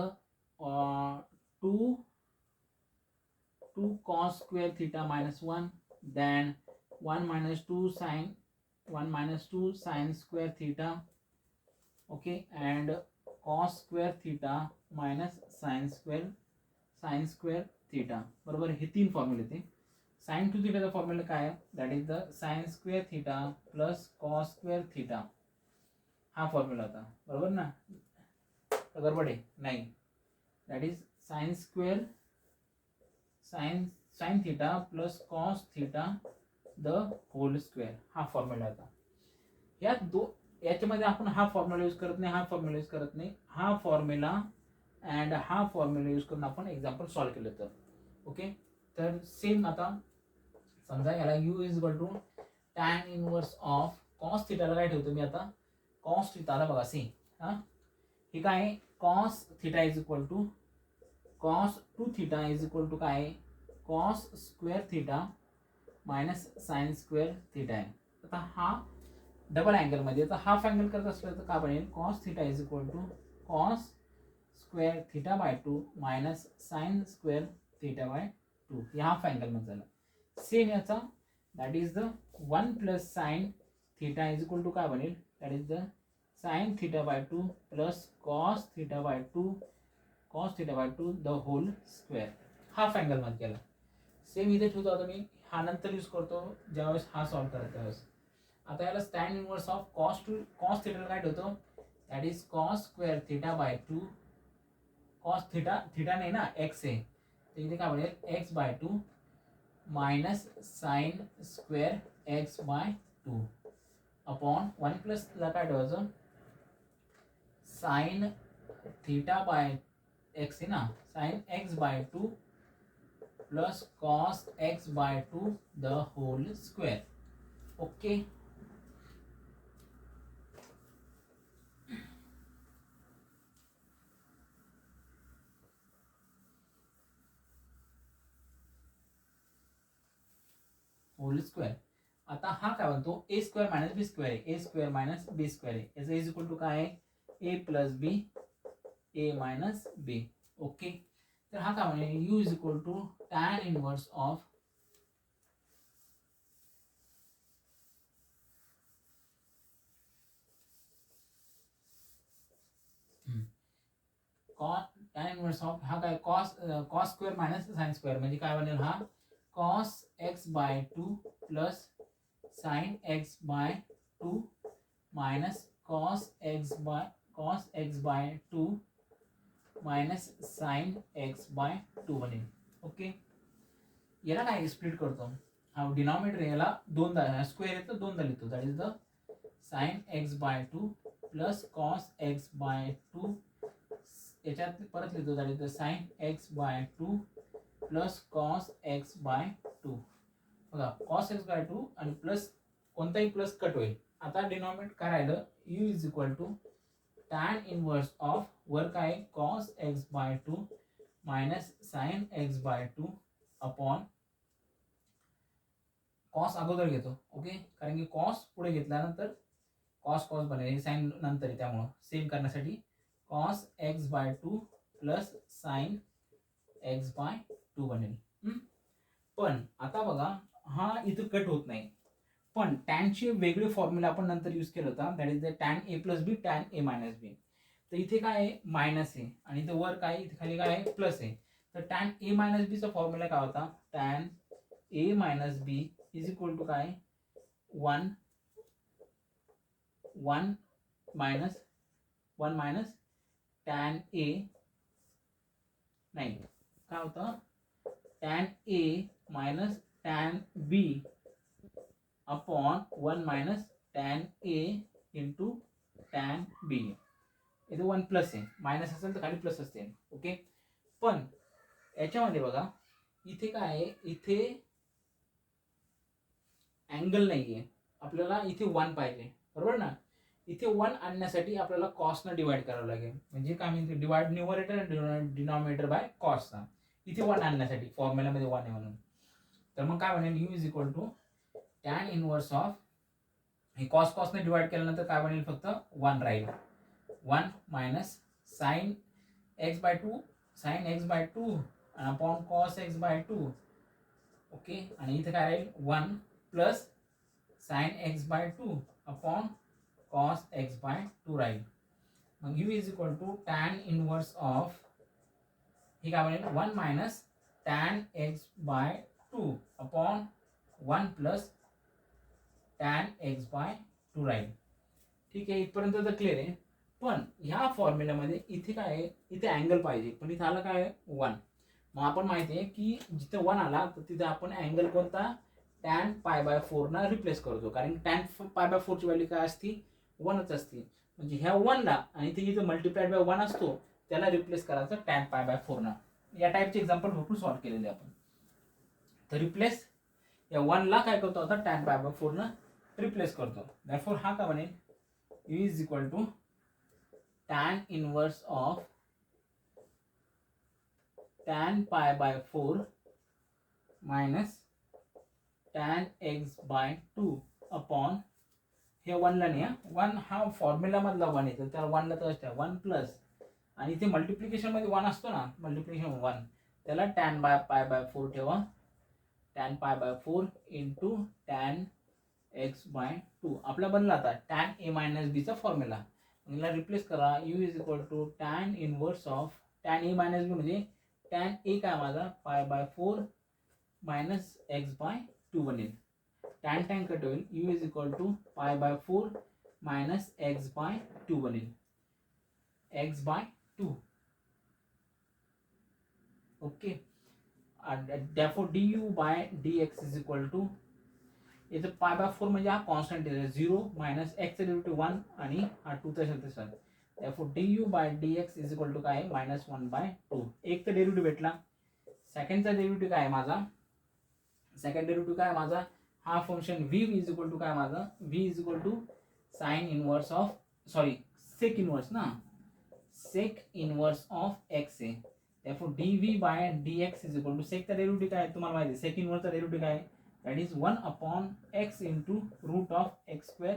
2 cos square theta minus 1, then 1 minus 2 sin square theta, okay, and cos square theta minus sin square theta. बरोबर, हे 3 फॉर्म्युले थे. sin 2 थीटाचा फॉर्म्युला काय आहे, that is the sin square theta plus cos square theta. हा formula होता, बरोबर ना, गडबड आहे नाही, that is sin theta plus cos theta the whole square. हा फॉर्म्युला होता. याच्यामध्ये आपण हा फॉर्म्युला यूज करत नाही, हा फॉर्म्युला यूज करत नाही, हा फॉर्म्युला अँड हा फॉर्म्युला यूज करून आपण एक्झाम्पल सॉल्व केलं तर. ओके, तर सेम आता समजा याला u is equal to tan inverse of cos थीटाला काय ठेवतो मी आता, कॉस थीटाला बघा सी, हा हे काय आहे, cos theta is equal to cos 2 theta is equal to काय आहे, cos square theta minus sine square theta आहे. आता हा डबल अँगल मध्ये, आता हाफ अँगल करत असलं तर काय बनेल, cos theta is equal to cos square theta by 2 minus sine square theta by 2. हे हाफ अँगल मध्ये झालं. सेम याचा that is the 1 plus sine theta is equal to काय बनेल, that is the sine theta by 2 plus cos theta by 2 the whole square. Half angle मध्ये केला. Same इथे ठेवतो आता मी, हा नंतर यूज करतो ज्यावेळेस हा सॉल्व्ह करतो त्यावेळेस. आता याला टॅन इनवर्स ऑफ कॉस थिटाला काय ठेवतो, that is cos square theta by 2. Cos theta नाही ना, एक्स आहे, तर इथे काय बनेल x by 2 minus sine square x by 2 upon 1 plus ला काय ठेवायचं, साइन थीटा बाय एक्स आहे ना, sine x by 2 plus cos x by 2 the whole square. Okay. Whole square. आता हा काय म्हणतो, a square minus b square आहे, a square minus b square आहे, याचा इज इक्वल टू काय आहे, a plus b, a minus b. Okay. तर हा काय म्हणजे you is equal to tan inverse of tan inverse of हा काय cos square minus sine square, म्हणजे काय बनेल हा cos x by 2 plus sine x by 2 minus cos x by 2 minus sine x by 2 बनेल. ओके. याला काय split करतो, हा डिनॉमिनेटर याला दोनदा स्क्वेअर येतो, दोनदा लिहितो, that is the sine x by 2 plus cos x by 2, याच्यात परत लिहितो, that is the sine x by 2 plus cos x by 2. बघा कॉस एक्स बाय 2 आणि प्लस कोणताही प्लस कट होईल. आता डिनॉमिनेटर काय राहिलं, u is equal to tan inverse of वर काय cos x by 2 minus sine x by 2 upon cos अगोदर घेतो. ओके, कारण की कॉस पुढे घेतल्यानंतर कॉस बनेल, साइन नंतर आहे, त्यामुळं सेम करण्यासाठी cos x by 2 plus sine x by 2 बनेल. पण आता बघा हा इथं कट होत नाही, पण टॅनचे वेगळे फॉर्म्युला आपण नंतर यूज केला होता, that is the tan A plus B, tan A minus B. तर इथे काय आहे मायनस आहे आणि इथे वर काय इथे खाली काय आहे प्लस आहे. तर टॅन ए मायनस बीचा फॉर्म्युला काय होता, tan A minus b is equal to काय 1 मायनस टॅन ए, नाही काय होतं tan A minus tan b upon 1 minus tan a into tan b. इथे 1 प्लस आहे, मायनस असेल तर खाली प्लस असते. ओके. पण याच्यामध्ये बघा इथे काय आहे, इथे अँगल नाहीये, आपल्याला इथे 1 पाहिजे, बरोबर ना. इथे 1 आणण्यासाठी आपल्याला कॉसनं डिवाइड करावं लागेल, म्हणजे काय म्हणते डिवाइड न्यूमरेटर आणि डिनॉमिनेटर बाय कॉसचा. इथे 1 आणण्यासाठी फॉर्म्युलामध्ये 1 आहे म्हणून. तर मग काय बनेल, u is equal to tan inverse of हे कॉसने डिवाइड केल्यानंतर काय बनेल, फक्त 1 राहील, 1 minus sine x by 2 upon cos x by 2. Okay. आणि इथे काय राहील 1 plus sine x by 2 upon cos x by 2 राहील. मग u is equal to tan inverse of हे काय बनेल 1 minus tan x by 2 upon 1 plus tan x by 2 राहील. ठीक आहे, इथपर्यंत तर क्लिअर आहे. पण ह्या फॉर्म्युल्यामध्ये इथे काय आहे, इथे अँगल पाहिजे, पण इथे आलं काय 1. मग आपण माहिती आहे की जिथे 1 आला तर तिथे आपण अँगल कोणता टॅन पाय बाय 4 ना रिप्लेस करतो, कारण टॅन पाय बाय 4 ची व्हॅल्यू काय असती 1च असते. म्हणजे ह्या 1 ला आणि इथे जिथे मल्टिप्लाइड बाय 1 असतो त्याला रिप्लेस करायचं टॅन पाय बाय 4 ना. या टाईपचे एक्झाम्पल भरपूर सॉल्व्ह केलेले आपण. तर रिप्लेस या 1 ला काय करतो आता टॅन पाय बाय 4 ना रिप्लेस करतो. दॅरफॉर हा काय बनेल, u is equal to tan inverse of tan pi by 4 minus tan x by 2 upon हे 1 ला नाही, 1 हा फॉर्म्युला मधला 1 येतो, त्याला 1 ला तर 1 प्लस आणि इथे मल्टिप्लिकेशन मध्ये 1 असतो ना, मल्टिप्लिकेशन 1 त्याला टॅन बाय पाय बाय 4 ठेवा, tan pi by 4 into tan x by 2 आपला बनला आता टॅन ए मायनस बी चा फॉर्म्युला. याला रिप्लेस करा, U is equal to tan inverse of tan A minus B म्हणजे टॅन ए काय माझा पाय बाय 4 मायनस एक्स बाय 2 बनेल. टॅन कट होईल, u is equal to pi by 4 minus x by 2 बनेल. X by 2. Okay. therefore du by dx is equal to, इथं pi by 4 म्हणजे हा कॉन्स्टंट आहे, 0 मायनस एक्सचा डेरिव्हेटिव्ह 1 आणि हा 2 तसा. therefore du by dx is equal to काय आहे, मायनस 1 बाय 2. एक तर डेरिव्हेटिव्ह भेटला. सेकंडचा डेरिव्हेटिव्ह काय आहे माझा, सेकंड डेरिव्हेटिव्ह काय माझा, हा function v is equal to काय माझा, v is equal to sine inverse of, sorry sec inverse ना, सेक इनवर्स ऑफ एक्स आहे. therefore dv by dx is equal to, सेकचा डेरिव्हेटिव्ह काय आहे तुम्हाला माहिती आहे, सेक इनवर्सचा डेरिव्हेटिव्ह काय आहे, that is 1 upon x into root of x square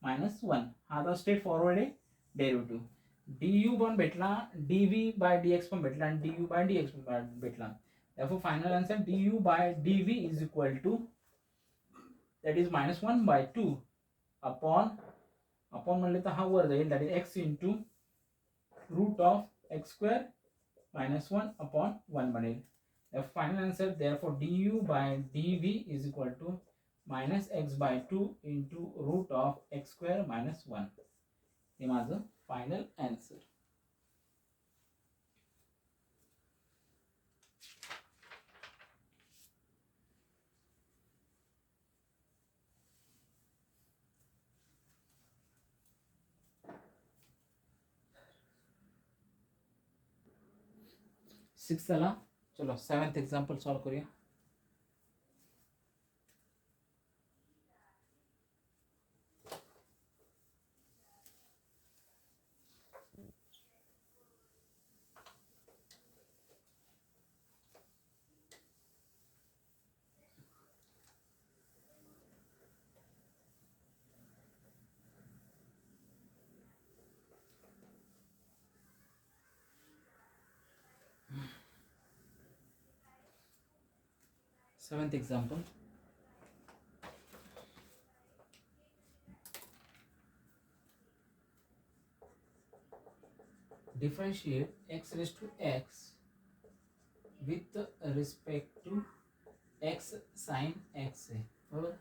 minus 1. हा आता स्ट्रेट फॉरवर्ड आहे डेरिव्हेटिव्ह. du पण भेटला, dv बाय dx पण भेटला आणि du बाय dx पण भेटला. therefore final answer du by dv is equal to, that is minus 1 by 2 upon, upon म्हणले तर हा वर जाईल, that is x into root of x square minus 1 upon 1 बनेल. the final answer therefore du by dv is equal to minus x by 2 into root of x square minus 1. हे माझं final answer. Six झाला. चलो 7th example solve करूया. Seventh example. Differentiate x raised to x with respect to x sin x आहे, बरोबर.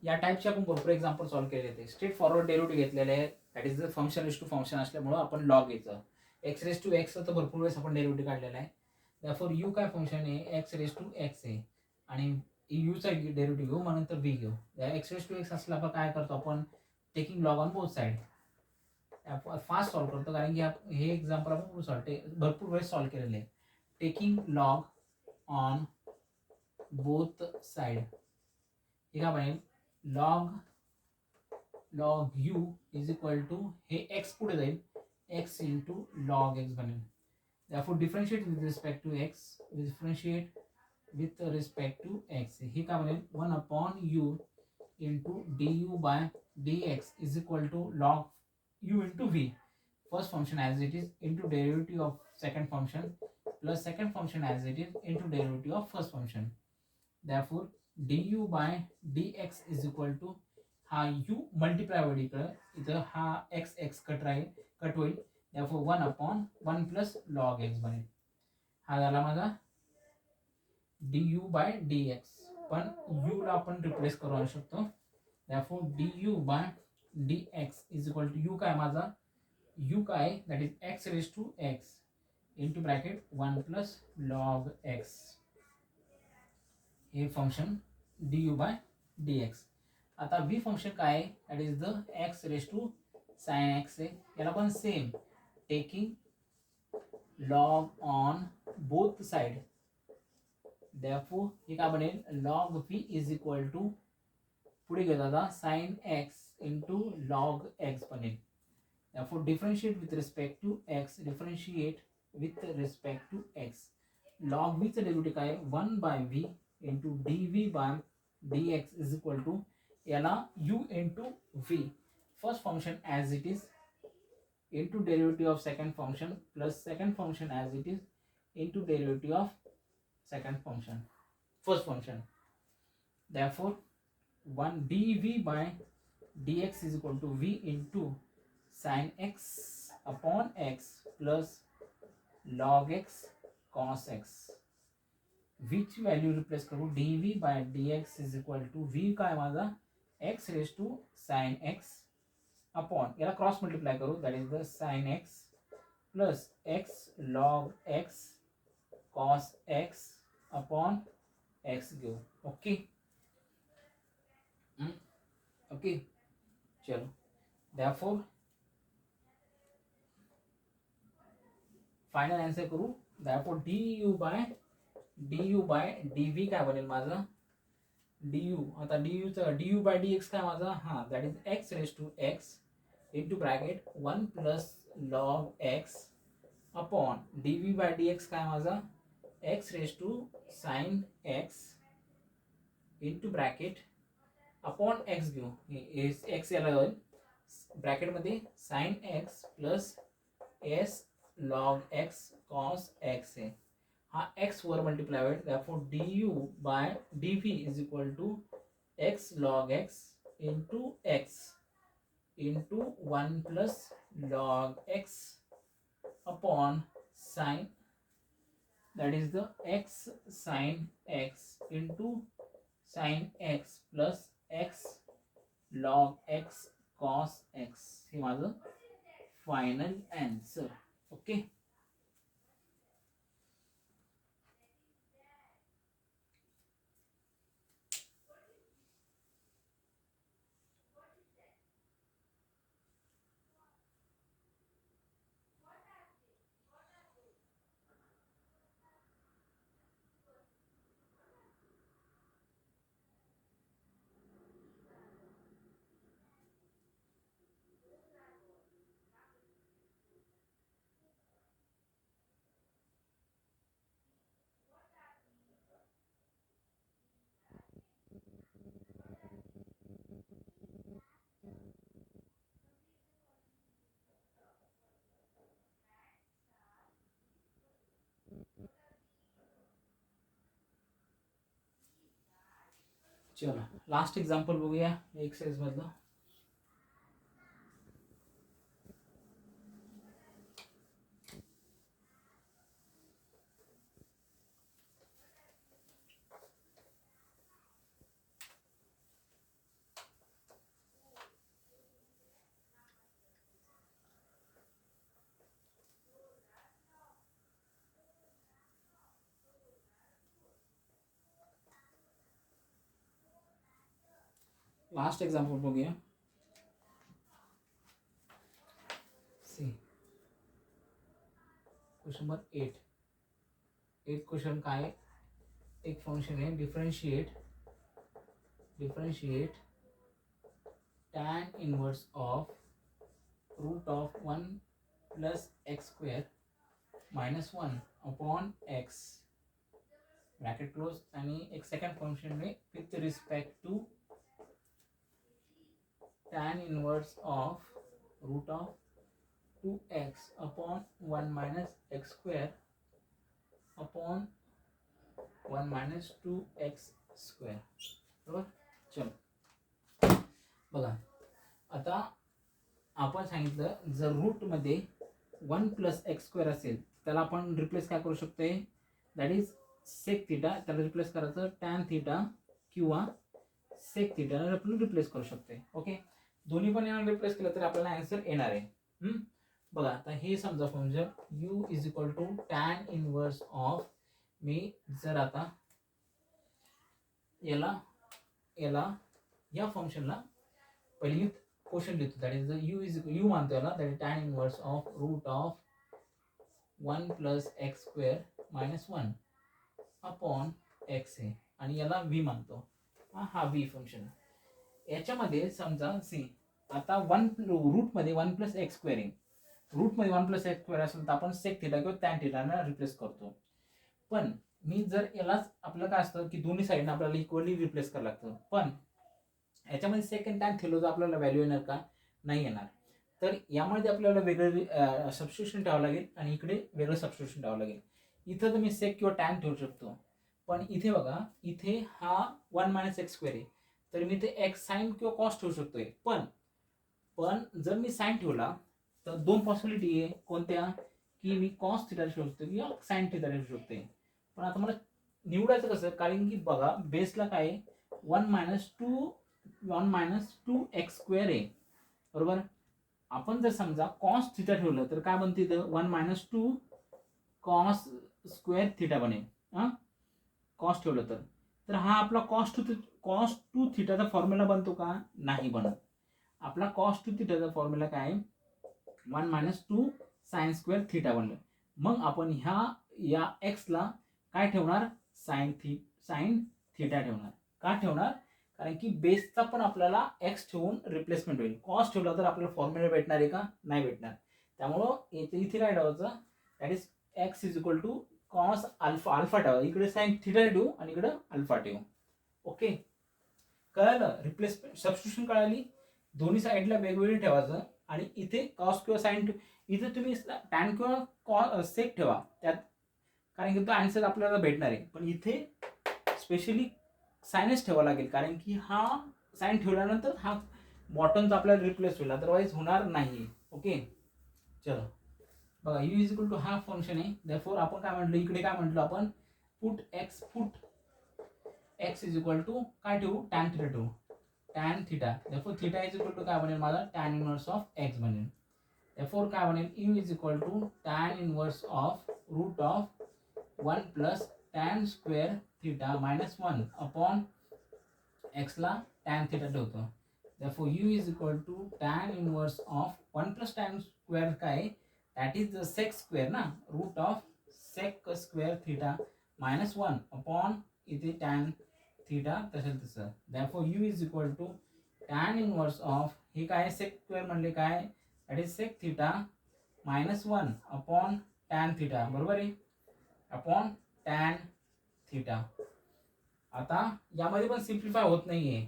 या टाईपचे आपण भरपूर एक्झाम्पल सॉल्व्ह केले होते. स्ट्रेट फॉरवर्ड डेरिव्हेटिव्ह घेतलेले आहे, that is the function raise to function असल्यामुळे आपण लॉग घ्यायचं. एक्स रेस टू एक्स तर भरपूर वेळेस आपण डेरिव्हेटिव्ह काढलेला आहे. therefore u काय फंक्शन आहे, एक्स रेस टू एक्स आहे आणि यूचा डेरिव्हेटिव्ह घेऊ, मग नंतर v घेऊ. एक्स रेस टू एक्स असला आपण काय करतो, आपण taking log on both side. Fast solve करतो, कारण की हे एक्झाम्पल आपण भरपूर वेळेस सॉल्व्ह केलेले आहे. Taking log on both side, हे काय बनेल, log u is equal to, हे x पुढे जाईल, x इंटू log x बनेल. therefore differentiate with respect to x, differentiate with respect to x, हे काय बनेल, 1 upon u into du by dx is equal to log u into v, first function as it is into derivative of second function plus second function as it is into derivative of first function. therefore du by dx is equal to, हा u multiply होईल इथं हा x x cut होईल. therefore 1 upon 1 plus log x बनेल. हा झाला माझा du by dx, पण u ला आपण रिप्लेस करू आणू शकतो. therefore du by dx is equal to, u काय माझा, u काय, that is x raise to x into bracket 1 plus log x, हे फंक्शन du बाय dx. आता v फंक्शन काय आहे, that is the x raise to sine x आहे. याला पण same, taking log on both side. therefore हे काय बनेल, log v is equal to, पुढे घेतो आता sine x into log x बनेल. therefore differentiate with respect to x, differentiate with respect to x. log v चं डेरिव्हेटिव्ह काय, 1 by v into dv by dx is equal to, याला u into v, first function as it is into derivative of second function plus second function as it is into derivative of second function first function. therefore 1 dv by dx is equal to v into sin x upon x plus log x cos X. व्हीची value replace करू, dv by dx is equal to V काय माझा X raise to sine x upon याला cross multiply करू, that is the sine X plus X log X cos x upon X घेऊ. Okay okay चलो therefore final answer करू. therefore du by dv काय बनेल माझं du. आता du by dx काय माझा हा that is X raise to X into bracket 1 plus log X upon dv by dx काय माझा X raise to sine X into bracket upon X घेऊ. एक्स याला जाईल ब्रॅकेटमध्ये sine X plus S log X cos X आहे. हा X वर multiply होईल, therefore du by dv is equal to X log X into X into 1 plus log X upon sine that is the x sin x into sin x plus x log x cos x. हे माझं final answer. Okay चलो last example बघूया exercise मधलं. Last example बघूया. See question number 8. Question काय एक function आहे differentiate tan inverse of root of 1 plus x square minus 1 upon x bracket close आणि एक सेकंड फंक्शन में with respect to tan inverse of root of 2x upon 1 minus x square upon 1 minus 2x square. बरोबर. चलो बघा आता आपण सांगितलं जर रूट मध्ये 1 प्लस एक्स स्क्वेअर असेल त्याला आपण रिप्लेस काय करू शकतो, दॅट इज सेक थीटा. त्याला रिप्लेस करायचं टॅन थीटा किंवा सेक थीटा आपण रिप्लेस करू शकतो. ओके दोन्ही पण याला रिप्लेस केलं तर आपल्याला आन्सर येणार आहे. बघा आता हे समजा function u is equal to tan inverse of, मी जर आता याला या फंक्शनला पहिली क्वेश्चन लिहितो, that is you is U मानतो याला, that is tan inverse of root of 1 plus x square minus 1 upon X आहे आणि याला v मानतो. हा v फंक्शन. याच्यामध्ये समजा सी आता रूट मध्ये 1 प्लस एक्स स्क्वेअर आहे. रूट मध्ये 1 प्लस एक्स स्क्वेअर असेल तर आपण सेक थीटा किंवा टॅन थीटाना रिप्लेस करतो. पण मी जर यालाच आपलं काय असतं की दोन्ही साईडने आपल्याला इक्वली रिप्लेस करावं लागतं. पण याच्यामध्ये सेक आणि टॅन थीटाचं आपल्याला व्हॅल्यू येणार का, नाही येणार. तर यामध्ये आपल्याला वेगळं सबस्टिट्यूशन ठेवावं लागेल आणि इकडे वेगळं सबस्टिट्यूशन ठेवावं लागेल. इथं तुम्ही सेक किंवा टॅन ठेवू शकतो, पण इथे बघा इथे हा 1 मायनस एक्स स्क्वेअर आहे तर मी इथे एक्स साइन किंवा कॉस ठेवू शकतोय. पण जर मी साइन ठेवला तर दोन पॉसिबिलिटी आहे. कोणत्या, की मी कॉस थिटा ठेवू शकतो किंवा साइन थिटा ठेवू शकते. पण आता मला निवडायचं कसं, कारण की बघा बेसला काय आहे, 1 - 2 आहे बरोबर. आपण जर समजा कॉस थिटा ठेवलं तर काय बनते इथं 1 - 2 कॉस स्क्वेअर थिटा बनेल. हा कॉस ठेवलं तर हा आपला कॉस टू थिटाचा फॉर्म्युला बनतो का, नाही बनत. आपला कॉस टू थिटाचा फॉर्म्युला काय आहे, 1 - 2 साइन स्क्वेअर थिटा बनलं. मग आपण या एक्सला काय ठेवणार, साइन थिटा ठेवणार. का ठेवणार, कारण की बेसचा पण आपल्याला एक्स ठेवून रिप्लेसमेंट होईल. कॉस ठेवला तर आपल्याला फॉर्म्युला भेटणार आहे का, नाही भेटणार. त्यामुळं इथे काय ठेवायचं, that is x is equal to cos alpha ठेवा, इकडे साइन थिटा ठेवू आणि इकडे अल्फा ठेवू. ओके, कळलं, रिप्लेसमेंट सबस्टिट्यूशन कळाली. दोन्ही साईडला वेगवेगळे ठेवायचं आणि इथे कॉस किंवा साइन इथे तुम्ही टॅन किंवा सेक ठेवा त्यात, कारण की तो आन्सर आपल्याला भेटणार आहे. पण इथे स्पेशली साइनच ठेवावा लागेल, कारण की हा साइन ठेवल्यानंतर हा बॉटमचा आपल्याला रिप्लेस होईल, अदरवाईज होणार नाही. ओके, चलो बघा u इज इक्वल टू हा फंक्शन आहे. देअरफॉर आपण काय म्हटलं, इकडे काय म्हटलं आपण, put x is equal to काय ठेवू, टॅन थिटा ठेवू, tan theta. Therefore theta is equal to काय बनेल माझा, टॅन इनवर्स ऑफ एक्स बनेल. देअरफॉर काय बनेल, u is equal to tan inverse of root of 1 plus tan square theta minus 1 upon एक्सला टॅन थिटा ठेवतो. Therefore u is equal to tan inverse of 1 plus tan square काय, that is the sec square ना, root of sec square theta minus 1 upon इथे tan theta तसं तसं. Therefore u is equal to tan inverse of हे काय sec square म्हणले काय, that is sec theta minus 1 upon tan theta, बरोबर आहे, अपॉन टॅन थिटा. आता यामध्ये पण सिम्प्लिफाय होत नाहीये,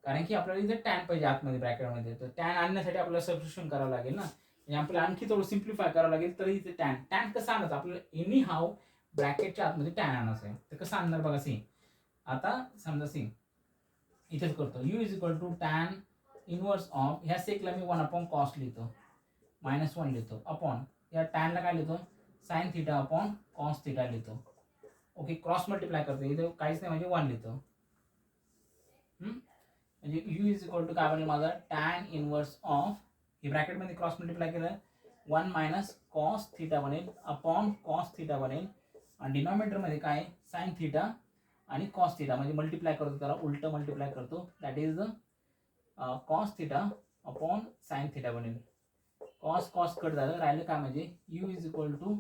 कारण की आपल्याला इथे टॅन पाहिजे आतमध्ये ब्रॅकेटमध्ये, तर टॅन आणण्यासाठी आपल्याला सबस्टिट्यूशन करावं लागेल ना, म्हणजे आपल्याला आणखी थोडं सिम्प्लिफाय करावं लागेल. तरी इथे टॅन कसं आणायचं, आपल्याला एनी हाव ब्रॅकेटच्या आतमध्ये टॅन आणायचं आहे. तर कसं आणणार बघा, सी आता समजा सी इथेच करतो, u is equal to tan inverse of ह्या सेकला मी 1 अपॉन कॉस लिहितो, मायनस 1 लिहितो, अपॉन या टॅनला काय लिहितो, sine theta upon cos theta लिहितो. ओके, क्रॉस मल्टिप्लाय करतो, इथे काहीच नाही म्हणजे 1 लिहितो. म्हणजे u इज इक्वल टू काय बनेल माझा, टॅन इनवर्स ऑफ ही ब्रॅकेटमध्ये क्रॉस मल्टिप्लाय केलं 1 मायनस कॉस थिटा बनेल अपॉन कॉस थिटा बनेल, आणि डिनॉमिनेटरमध्ये काय साइन थिटा आणि कॉस थिटा, म्हणजे मल्टिप्लाय करतो त्याला उलट मल्टिप्लाय करतो, that is cos theta upon sine theta बनेल. कॉस कट झालं, राहिलं काय म्हणजे u is equal to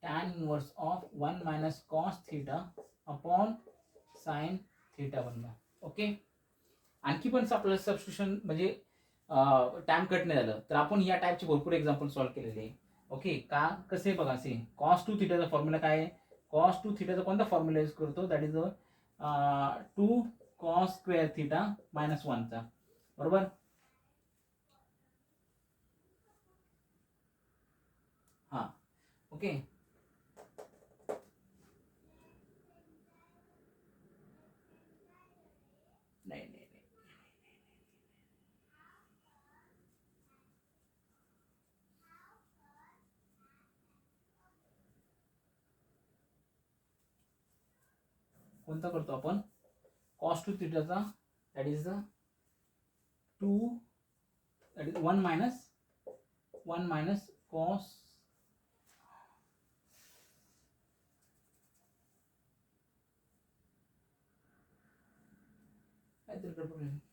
tan inverse of 1 minus cos theta upon sine theta बनला. ओके, आणखी पण आपल्याला सबस्टिट्यूशन म्हणजे टाइम कट नाही झालं तर आपण या टाईपचे भरपूर एक्झाम्पल सॉल्व्ह केलेले आहे. ओके, का कसे बघा, से कॉस टू थिटाचा फॉर्म्युला काय आहे, कॉस टू थिटाचा कोणता फॉर्म्युला यूज करतो, that is 2 cos square theta minus 1चा, बरोबर. हां, ओके, नाही नाही नाही, कोणता करतो आपण, कॉस टू थिटाचा, that is 2 that is 1 minus cos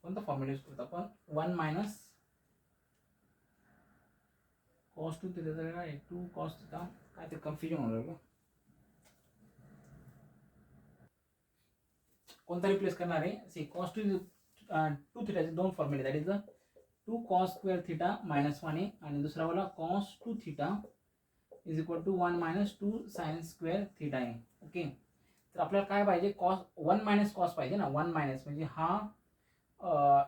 कोणता फॉर्म्युला यूज करतो आपण, 1 मायनस कॉस टू थिटा काय 2 कॉस थिटा, काय ते कन्फ्युजन होणार का, कोणता रिप्लेस करणार आहे, सी कॉस टू थिटाचे दोन फॉर्म्युले, that is 2 cos square theta minus 1 आहे, आणि दुसरा वाला cos two theta is equal to 1 minus 2 sine square theta आहे. ओके, तर आपल्याला काय पाहिजे, कॉस 1 मायनस कॉस पाहिजे ना, 1 मायनस म्हणजे हा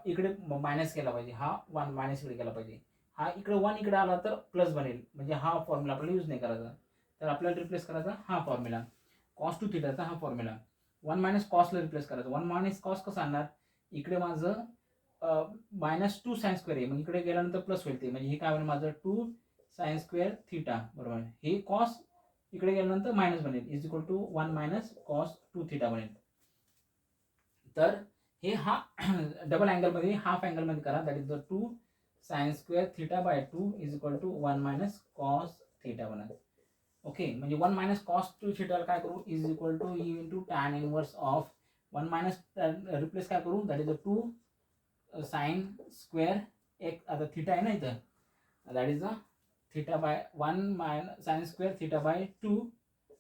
इकडे मायनस केला पाहिजे, हा 1 मायनस इकडे केला पाहिजे, हा इकडे 1 इकडे आला तर प्लस बनेल, म्हणजे हा फॉर्म्युला आपल्याला यूज नाही करायचा. तर आपल्याला रिप्लेस करायचा हा फॉर्म्युला, कॉस टू थिटाचा हा फॉर्म्युला, 1 मायनस कॉसला रिप्लेस करायचं. 1 मायनस कॉस कसं आणणार, इकडे माझं -2 साइन स्क्वेअर आहे, मग इकडे गेल्यानंतर प्लस होईल ते, म्हणजे हे काय होईल माझं 2 साइन स्क्वेअर थिटा बरोबर. हे कॉस इकडे गेल्यानंतर मायनस बनेल is equal to 1 minus cos 2 theta बनेल. तर हे हा डबल अँगलमध्ये हाफ अँगलमध्ये करा. That is the 2 sine square theta by 2 is equal to 1 minus cos theta बनेल. ओके, म्हणजे 1 मायनस कॉस 2 थिटा काय करू is equal to u into tan inverse of 1 minus replace काय करू that is the 2 sine square एक आता theta आहे ना इथं, that is the theta by 1 minus sine square theta by 2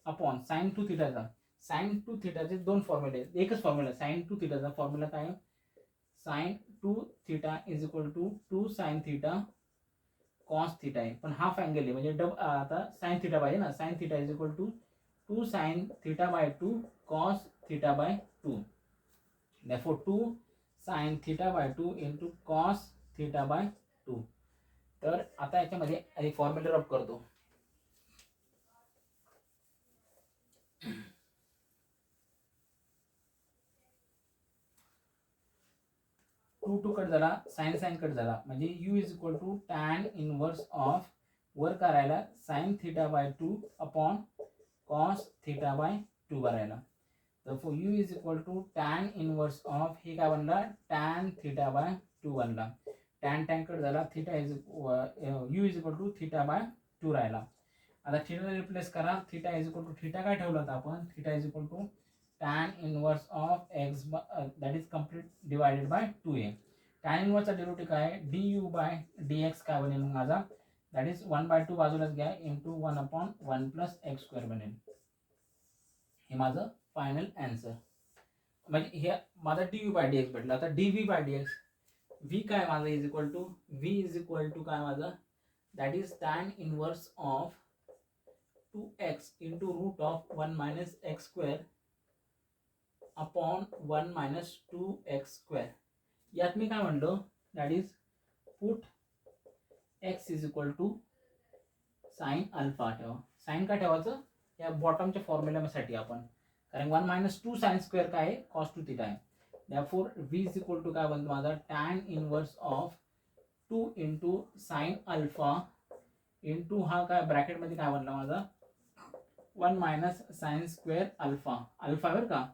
upon sine 2 थिटाचा. साइन 2 थिटाचे दोन फॉर्म्युले आहेत, एकच फॉर्म्युला साइन 2 थिटाचा फॉर्म्युला काय आहे sine 2 theta is equal to 2 sine theta cos theta आहे, पण हाफ अँगल आहे म्हणजे आता साइन थिटा पाहिजे ना. Sine theta is equal to 2 sine theta by 2 cos theta by 2. therefore 2 sine theta by 2 into cos theta by 2. तर आता याच्यामध्ये एक फॉर्म्युला रब करतो. 2 कट झाला, साइन साइन कट झाला, म्हणजे you is equal to tan inverse of वर करायला sine theta by 2 upon cos theta by 2 करायला. तर for u is equal to tan inverse of हे काय बनला टॅन थिटा बाय 2 बनला. टॅन टॅन कट झाला, theta is you is equal to theta by 2 राहिला. आता थिटा रिप्लेस करा. Theta is equal to theta काय ठेवला होता आपण theta is equal to tan inverse of x that is complete divided by 2a. tan इनवर्सचा derivative काय आहे du बाय dx काय बनेल माझा दॅट इज 1/2 बाजूलाच घ्या into 1 upon 1 plus x square बनेल. हे माझं फायनल आन्सर. म्हणजे हे माझा du बाय dx भेटला. आता dv बाय dx v काय माझा is equal to v is equal to काय माझा that is tan inverse of 2x into root of 1 minus x square upon 1 minus 2x square. यात मी काय म्हणलो that is put x is equal to sine alpha ठेवा. Sine का ठेवायचं या बॉटमच्या फॉर्म्युल्यासाठी आपण, कारण 1 मायनस 2 साइन स्क्वेअर काय आहे कॉस 2 थिटा आहे. therefore v is equal to काय बनतो माझा tan inverse of 2 into sine alpha into हा काय ब्रॅकेटमध्ये काय बनला माझा 1 minus sine square alpha. Alpha बरं का.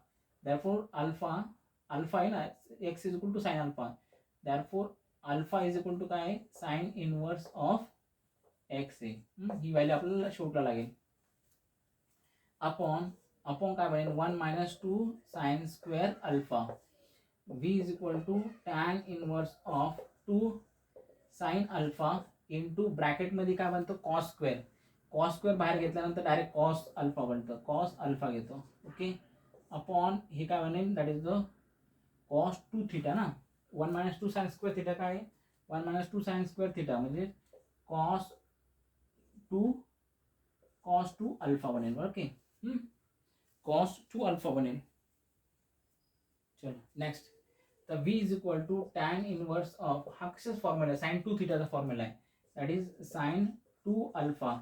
therefore अल्फा आहे ना x is equal to sine alpha. therefore alpha is equal to काय साइन इनवर्स ऑफ x आहे. ही व्हॅल्यू आपल्याला शोधला लागेल. अपॉन अपॉन काय बनेल 1 minus 2 sine square alpha. v is equal to tan inverse of 2 sine alpha into ब्रॅकेटमध्ये काय बनतं कॉस स्क्वेअर. कॉस स्क्वेअर बाहेर घेतल्यानंतर डायरेक्ट कॉस अल्फा बनतं, कॉस अल्फा घेतो. ओके, अपॉन हे काय बनेल that is the cos 2 theta ना. 1 मायनस 2 साइन स्क्वेअर थिटा काय 1 मायनस 2 साइन स्क्वेअर थिटा म्हणजे कॉस 2 अल्फा बनेल. ओके, कॉस 2 अल्फा बनेल. चलो नेक्स्ट. तर v is equal to tan inverse of हा कशाच फॉर्म्युला साइन 2 थिटाचा फॉर्म्युला आहे that is sine 2 alpha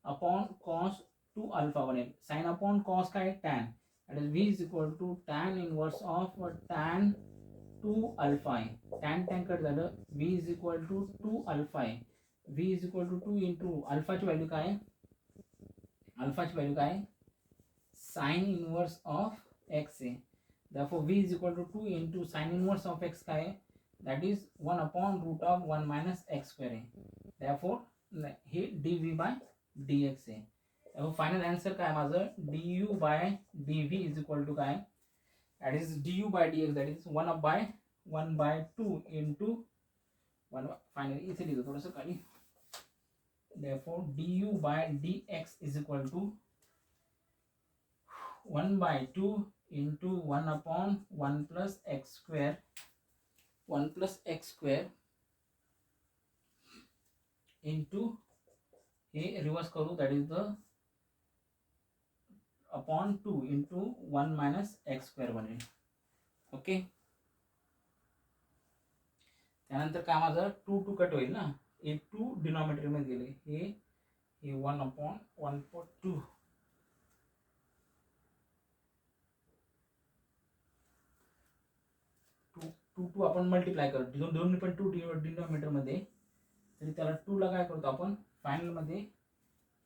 upon cos 2 alpha बनेल. साइन अपॉन कॉस काय tan that is v is equal to tan inverse of tan 2 alpha आहे. Tan tan cut झालं v is equal to 2 alpha आहे. v is equal to 2 into अल्फाची value काय आहे अल्फाची value काय साइन इनवर्स ऑफ एक्स आहे. therefore v is equal to 2 into sin inverse of x काय that is 1 upon root of 1 minus x square आहे. therefore हे dv by dx आहे. therefore फायनल आन्सर काय माझं du by dv is equal to काय that is du by dx that is 1 by 2 into 1 finally इथे लिहितो थोडंसं खाली. therefore du by dx is equal to 1 by 2 into 1 upon 1 plus x square into हे reverse करू that is the upon 2 into 1 minus x square बनेल. Okay, त्यानंतर काय माझं 2 कट होईल ना, हे 2 डिनॉमिनेटर मध्ये गेले, हे 1 upon 1/2 2 आपण मल्टिप्लाय करतो दोन्ही पण 2 डिनॉमिनेटर मध्ये, तरी त्याला 2 ला काय करतो आपण फायनलमध्ये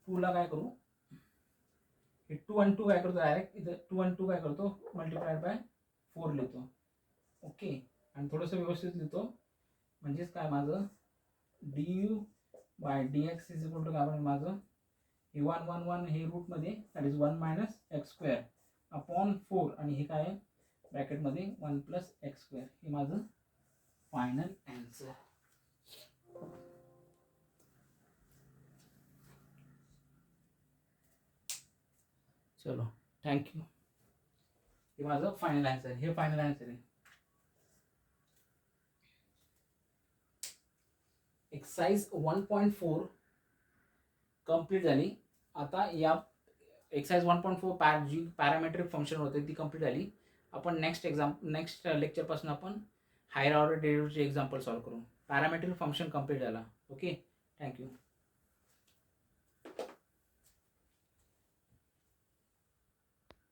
2ला काय करू, हे 2 आणि 2 काय करतो डायरेक्ट इथं 2 आणि 2 काय करतो मल्टिप्लाइड बाय 4 लिहितो. ओके, आणि थोडंसं व्यवस्थित लिहितो, म्हणजेच काय माझं du by dx is equal to काय पण माझं हे 1 1 1 हे रूटमध्ये that is 1 minus x square upon 4 आणि हे काय ब्रॅकेटमध्ये 1 प्लस एक्स स्क्वेअर. हे माझं फायनल आन्सर. चलो थँक्यू. हे माझं फायनल आन्सर, हे फायनल आन्सर आहे. एक्सरसाइज 1.4 कंप्लीट झाली. आता या एक्सरसाइज 1.4 जी पॅरामेट्रिक फंक्शन होते ती कंप्लीट झाली. आपण नेक्स्ट लेक्चरपासून आपण हायर ऑर्डर डेरिव्हेटिव्हचे एक्झाम्पल सॉल्व्ह करू. पॅरामेट्रिक फंक्शन कंप्लीट झाला. Okay, thank you.